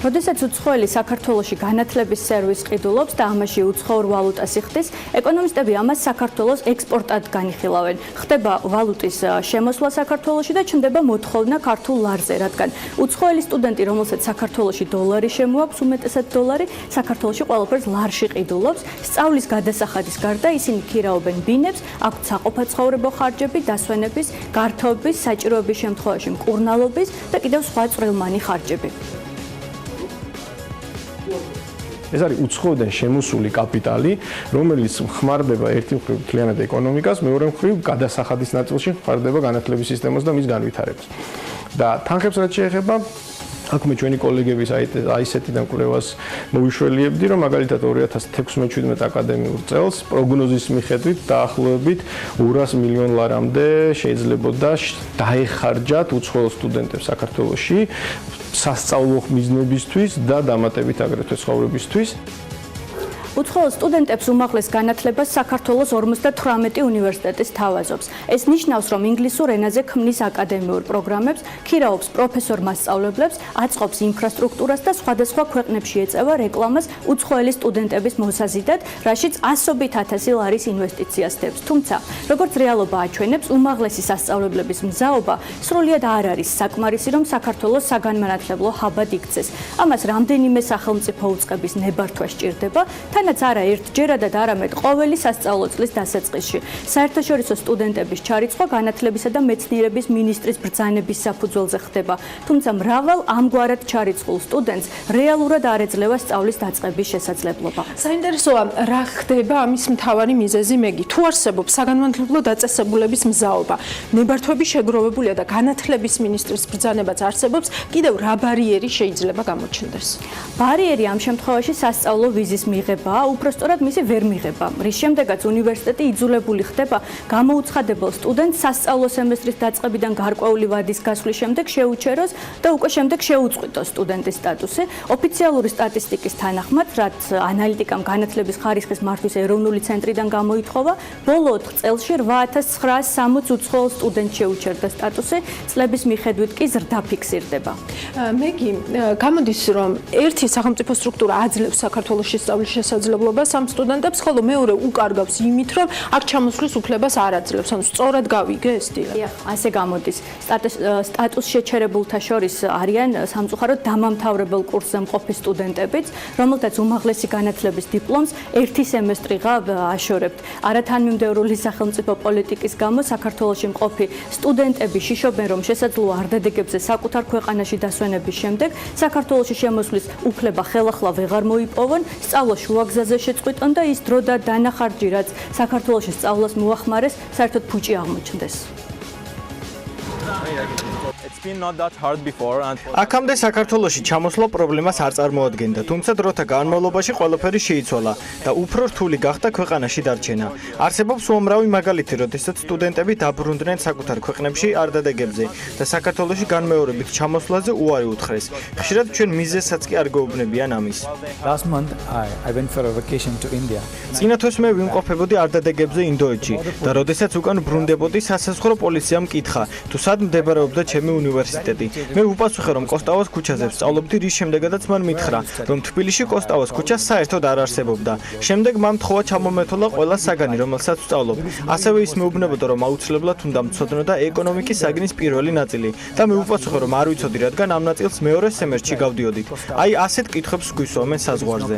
Speaker 11: როდესაც უცხოელი საქართველოში განათლების სერვისს ყიდულობს და ამაში უცხოურ ვალუტას იხდის, ეკონომისტები ამას საქართველოს ექსპორტად განიხილავენ. ხდება ვალუტის შემოსვლა საქართველოში და ჩნდება მოთხოვნა ქართულ ლარზე, რადგან უცხოელი სტუდენტი, რომელსაც საქართველოში $, შემოაქვს, უმეტესად $, საქართველოში ყველაფერს ლარში ყიდულობს. სწავლის გადასახადის გარდა ისინი ქირაობენ ბინებს, აქვთ საყოფაცხოვრებო ხარჯები, დასვენების, გართობის, საჭიროების შემთხვევაში მკურნალობის და კიდევ სხვა წვრილმანი ხარჯები.
Speaker 13: ეს არის უცხოოდან შემოსული კაპიტალი, რომელიც ხმარდება ერთი მხრივ მთლიანად ეკონომიკას, მეორე მხრივ გადასახადის ნაწილში ხმარდება განათლების სისტემას და მის განვითარებას. და თანხებს რაც შეეხება, აქ მე ჩვენი კოლეგების აისეტიდან კვლევას მოვიშველიებდი, რომ მაგალითად 2016-17 აკადემიურ წელს პროგნოზის მიხედვით დაახლოებით $200 მილიონამდე შეიძლებოდა დაეხარჯათ უცხოელ სტუდენტებს საქართველოში სასწავლო მიზნებისთვის და დამატებით აგრეთვე ცხოვრებისთვის.
Speaker 11: უცხოელ სტუდენტებს უმაღლეს განათლებას საქართველოს 58 უნივერსიტეტი სთავაზობს. ეს ნიშნავს, რომ ინგლისურ ენაზე ქმნის აკადემიურ პროგრამებს, ქირაობს პროფესორ-მასწავლებლებს, აწყობს ინფრასტრუქტურას და სხვადასხვა ქვეყნებში ეწევა რეკლამას უცხოელი სტუდენტების მოსაზიდად, რაშიც ასობით ათასი ლარის ინვესტიციას დებს. თუმცა, როგორც რეალობა აჩვენებს, უმაღლესი სასწავლებლების მზაობა სრულიად არ არის საკმარისი, რომ საქართველოს საგანმანათლებლო ჰაბად იქცეს. ამას რამდენიმე სახელმწიფო უწყების ნებართვა სჭირდება. თანაც არა ერთჯერადად, არამედ ყოველი სასწავლო წლის დასაწყისში. საერთაშორისო სტუდენტების ჩარიცხვა განათლებისა და მეცნიერების მინისტრის ბრძანების საფუძველზე ხდება. თუმცა მრავალ ამგვარად ჩარიცხულ სტუდენტს რეალურად არ ეძლევა სწავლის დაწყების შესაძლებლობა.
Speaker 2: საინტერესოა, რა ხდება ამის მთავარი მიზეზი მეგი? თუ არსებობს საგანმანათლებლო დაწესებულების მზაობა, ნებართვები შეგროვებულია და განათლების მინისტრის ბრძანებაც არსებობს, კიდევ რა ბარიერი შეიძლება გამოჩნდეს?
Speaker 11: ბარიერი ამ შემთხვევაში სასწავლო ვიზის მიღება, უпростоრად მისი ვერ მიღება, რის შემდეგაც უნივერსიტეტი იძულებული ხდება გამოუცხადებელ სტუდენტს სასწავლო სემესტრის დაწყებიდან გარკვეული ვადის გასვლის შემდეგ შეუჩეროს და უკვე შემდეგ შეუწყვიტოს სტუდენტის სტატუსი. ოფიციალური სტატისტიკის თანახმად, რაც ანალიტიკამ განათლების ხარისხის მართვის ეროვნული ცენტრიდან გამოითხოვა, ბოლო 4 წელში 8,960 უცხოელ სტუდენტს შეუჩერდა სტატუსი, წლების მიხედვით კი ზრდა ფიქსირდება.
Speaker 2: მეგი, გამოდის, რომ ერთი სახელმწიფო სტრუქტურა აძლევს საქართველოში სწავლის შესაძლებლობას ამ სტუდენტებს, ხოლო მეორე უკარგავს იმით, რომ აქ ჩამოსვლის უფლებას არ აძლევს. ანუ სწორად გავიგე ეს დილა.
Speaker 11: ასე გამოდის. სტატუს შეჩერებულთა შორის არიან სამწუხაროდ დამამთავრებელ კურსზე მყოფი სტუდენტებიც, რომელთაც უმაღლესი განათლების დიპლომს ერთი სემესტრიღა აშორებთ. არათანმიმდევრული სახელმწიფო პოლიტიკის გამო საქართველოში მყოფი სტუდენტები შიშობენ, რომ შესაძლოა არდადეგებზე საკუთარ ქვეყანაში დასვენების შემდეგ საქართველოში შემოსვლის უფლება ხელახლა ვეღარ მოიპოვონ, სწავლა შუაგზაზე შეწყვიტონ და ის დრო და დანახარჯი, რაც საქართველოში სწავლას მოახმარეს, საერთოდ ფუჭი აღმოჩნდეს.
Speaker 12: აქამდე საქართველოში ჩამოსვლა პრობლემას არ წარმოადგენდა, თუმცა დროთა განმავლობაში ყველაფერი შეიცვალა და უფრო რთული გახდა ქვეყანაში დარჩენა. არსებობს უამრავი მაგალითი, როდესაც სტუდენტები დაბრუნდნენ საკუთარ ქვეყნებში არდადეგებზე და საქართველოში განმეორებით ჩამოსვლაზე უარი უთხრეს. ხშირად ჩვენ მიზეზსაც კი არ გვეუბნებიან ამის. წინა თვეს მე ვიმყოფებოდი არდადეგებზე ინდოეთში და როდესაც უკან ბრუნდებოდი, სასაზღვრო პოლიციამ მკითხა, თუ სად მდებარეობდა ჩემი უნივერსიტეტი.
Speaker 14: უნივერსიტეტი. მე ვუპასუხე, რომ კოსტავას ქუჩაზე ვსწავლობდი, რის შემდეგაც მან მითხრა, რომ თბილისში კოსტავას ქუჩა საერთოდ არ არსებობდა. შემდეგ მან მთხოვა ჩამომეთოლა ყველა საგანი, რომელსაც ვსწავლობ. ასევე ის მეუბნებოდა, რომ აუცილებლად უნდა მცოდნოდა ეკონომიკის საგნის პირველი ნაწილი და მე ვუპასუხე, რომ არ ვიცოდი, რადგან ამ ნაწილს მეორე სემესტრში გავდიოდი. აი ასეთ კითხვებს გვისვამენ საზღვარზე.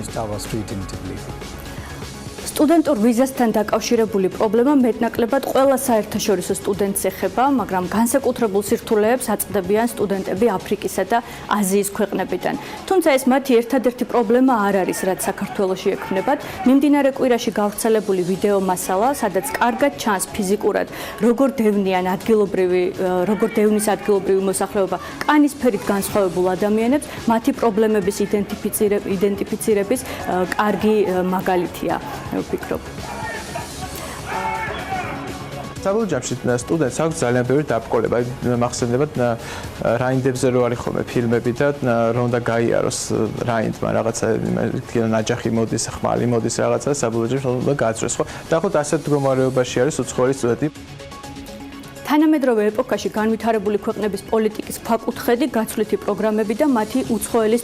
Speaker 11: სტუდენტურ ვიზასთან დაკავშირებული პრობლემა მეტნაკლებად ყველა საერთაშორისო სტუდენტს ეხება, მაგრამ განსაკუთრებულ სირთულეებს აწდებიან სტუდენტები აფრიკისა და აზიის ქვეყნებიდან. თუმცა ეს მათი ერთადერთი პრობლემა არ არის, რაც საქართველოში ექმნებათ. მიმდინარე კვირაში გავრცელებული ვიდეო მასალა, სადაც კარგად ჩანს ფიზიკურად, როგორ დევნის ადგილობრივი მოსახლეობა კანისფერით განსხვავებულ ადამიანებს, მათი პრობლემების იდენტიფიცირების კარგი მაგალითია. ვფიქრობ.
Speaker 12: საბოლოო ჯამში სტუდენტს აქვს ძალიან ბევრი დაბრკოლება. მახსენდებათ რაინდებზე რო არის ხოლმე ფილმები და რომ უნდა გაიაროს რაინდმა რაღაცა ნაჯახი მოდის, ხმალი მოდის რაღაცა საბოლოო ჯამში უნდა გააწვეს ხო? და ხო ასეთ მდგომარეობაში არის უცხოელი სტუდენტი.
Speaker 11: თანამედროვე ეპოქაში განვითარებული ქვეყნების პოლიტიკის ფაკუთხედი გაცვლითი პროგრამები და მათი უცხოელი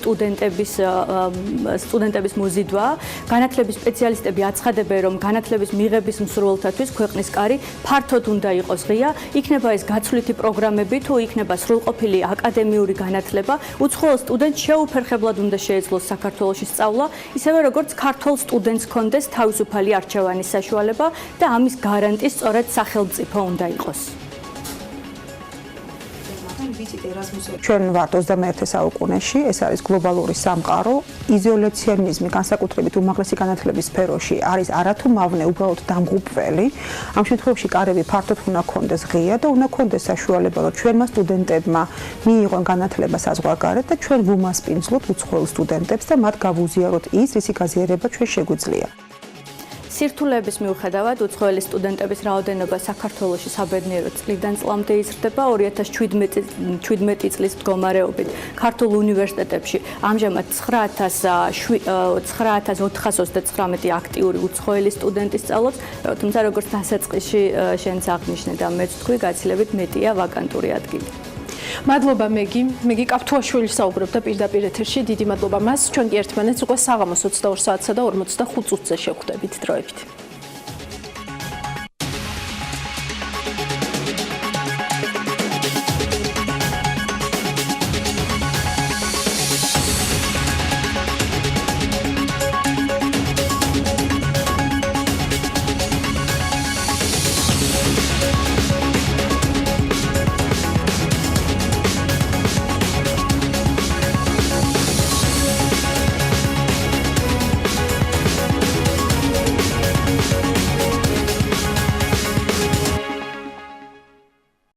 Speaker 11: სტუდენტების მოზიდვა. განათლების სპეციალისტები აცხადებენ, რომ განათლების მიღების მსურველთათვის ქვეყნის კარი ფართოდ უნდა იყოს ღია, იქნება ეს გაცვლითი პროგრამები თუ იქნება სრულყოფილი აკადემიური განათლება, უცხოელ სტუდენტს შეუფერხებლად უნდა შეეძლოს საქართველოში სწავლა, ისევე როგორც ქართველ სტუდენტს ჰქონდეს თავისუფალი არჩევანის საშუალება და ამის გარანტი სწორედ სახელმწიფო უნდა იყოს.
Speaker 15: ჩვენ ვართ 21 საუკუნეში, ეს არის გლობალური სამყარო, იზოლაციონიზმი, განსაკუთრებით უმაღლესი განათლების სფეროში არის არათუ მავნე, უბრალოდ დამღუპველი. ამ შემთხვევაში კარები ფართოდ უნდა ქონდეს ღია და უნდა ქონდეს საშუალება, რომ ჩვენმა სტუდენტებმა მიიღონ განათლება საზღვარგარეთ და ჩვენ ვუმასპინძლოთ უცხოელ სტუდენტებს და მათ გავუზიაროთ ის, რისი გაზიარება ჩვენ შეგვიძლია.
Speaker 11: სირთულეების მიუხედავად უცხოელი სტუდენტების რაოდენობა საქართველოში საბედნიერო წლიდან წლამდე იზრდება 2017 წლის მდგომარეობით. ქართულ უნივერსიტეტებში ამჟამად 9429 აქტიური უცხოელი სტუდენტი სწავლობს, თუმცა როგორც დასაწყისში შენც აღნიშნე და მეც თქვი, გაცილებით მეტია ვაკანტური ადგილი.
Speaker 2: მადლობა მეგი კაფთუაშვილი საუბრობდა პირდაპირ ეთერში. დიდი მადლობა მას. ჩვენ კი ერთმანეთს უკვე საღამოს 22 საათსა და 45 წუთზე შევხვდებით დროებით.